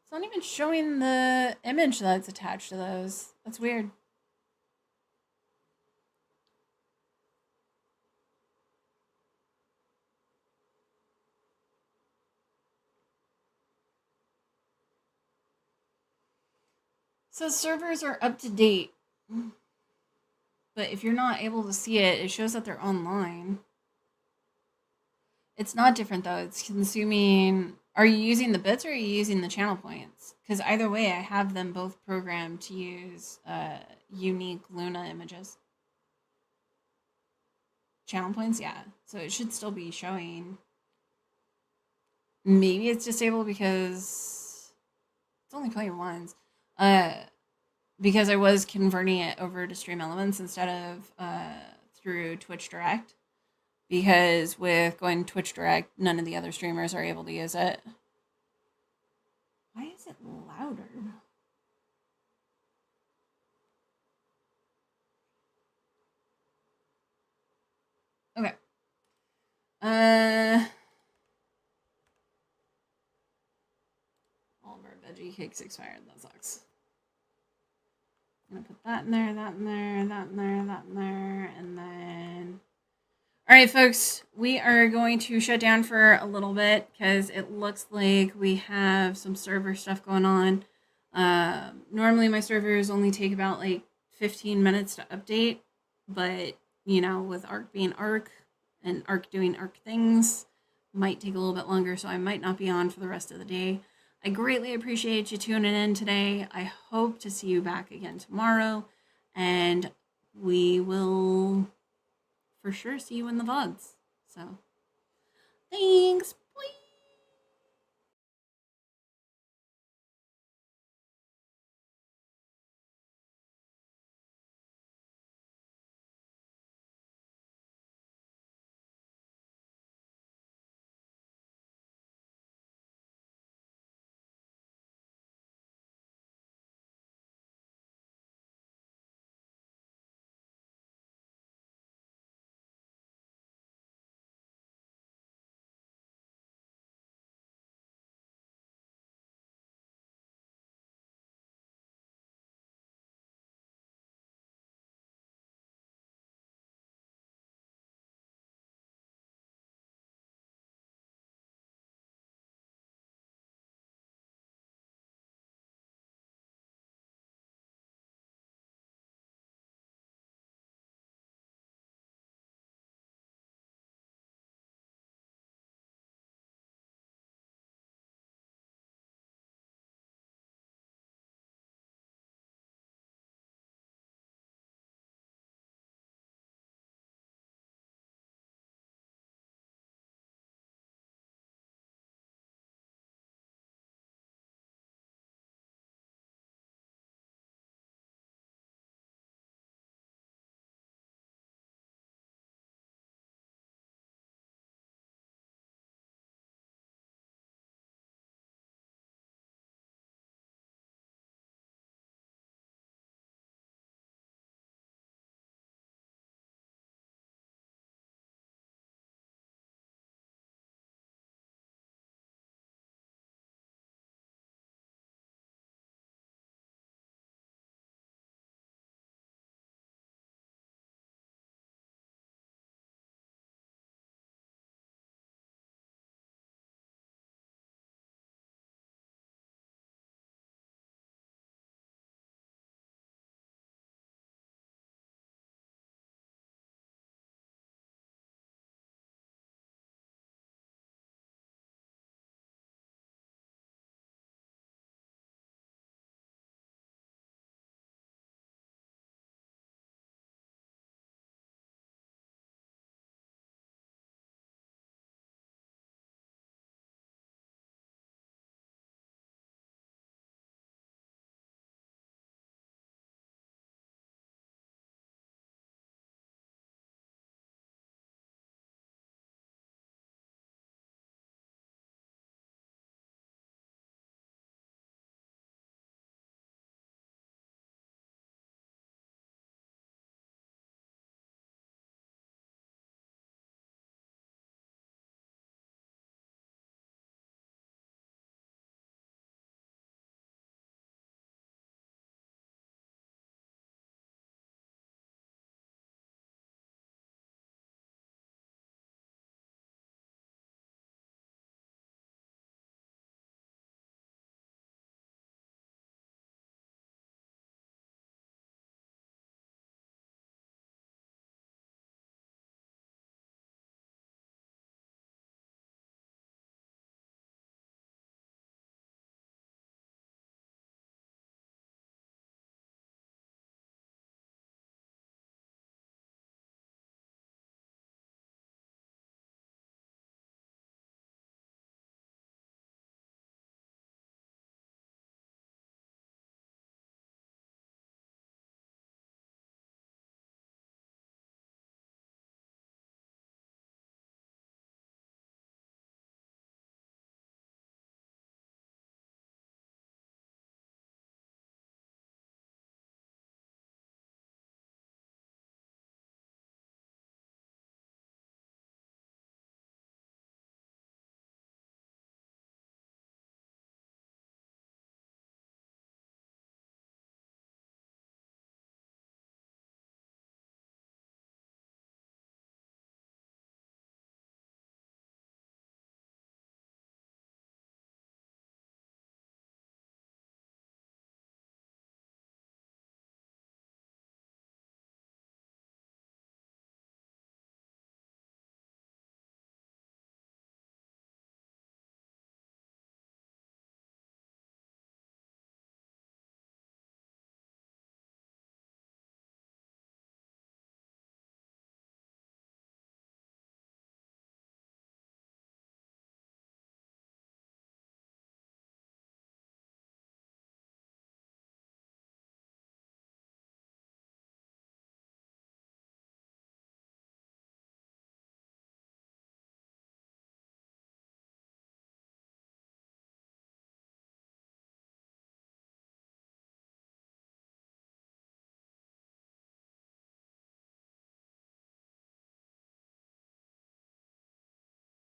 It's not even showing the image that's attached to those. That's weird. So servers are up to date. But if you're not able to see it, it shows that they're online. It's not different though. It's consuming. Are you using the bits or are you using the channel points? Because either way, I have them both programmed to use unique Luna images. Channel points, yeah. So it should still be showing. Maybe it's disabled because it's only playing once. Because I was converting it over to Stream Elements instead of through Twitch Direct. Because with going Twitch Direct, none of the other streamers are able to use it. Why is it louder? Okay. All of our veggie cakes expired. That sucks. I'm gonna put that in there, that in there, that in there, that in there, and then. All right, folks, we are going to shut down for a little bit because it looks like we have some server stuff going on. Normally, my servers only take about like 15 minutes to update, but you know, with Arc being Arc and Arc doing Arc things, might take a little bit longer, so I might not be on for the rest of the day. I greatly appreciate you tuning in today. I hope to see you back again tomorrow, and we will for sure see you in the VODs. So, thanks.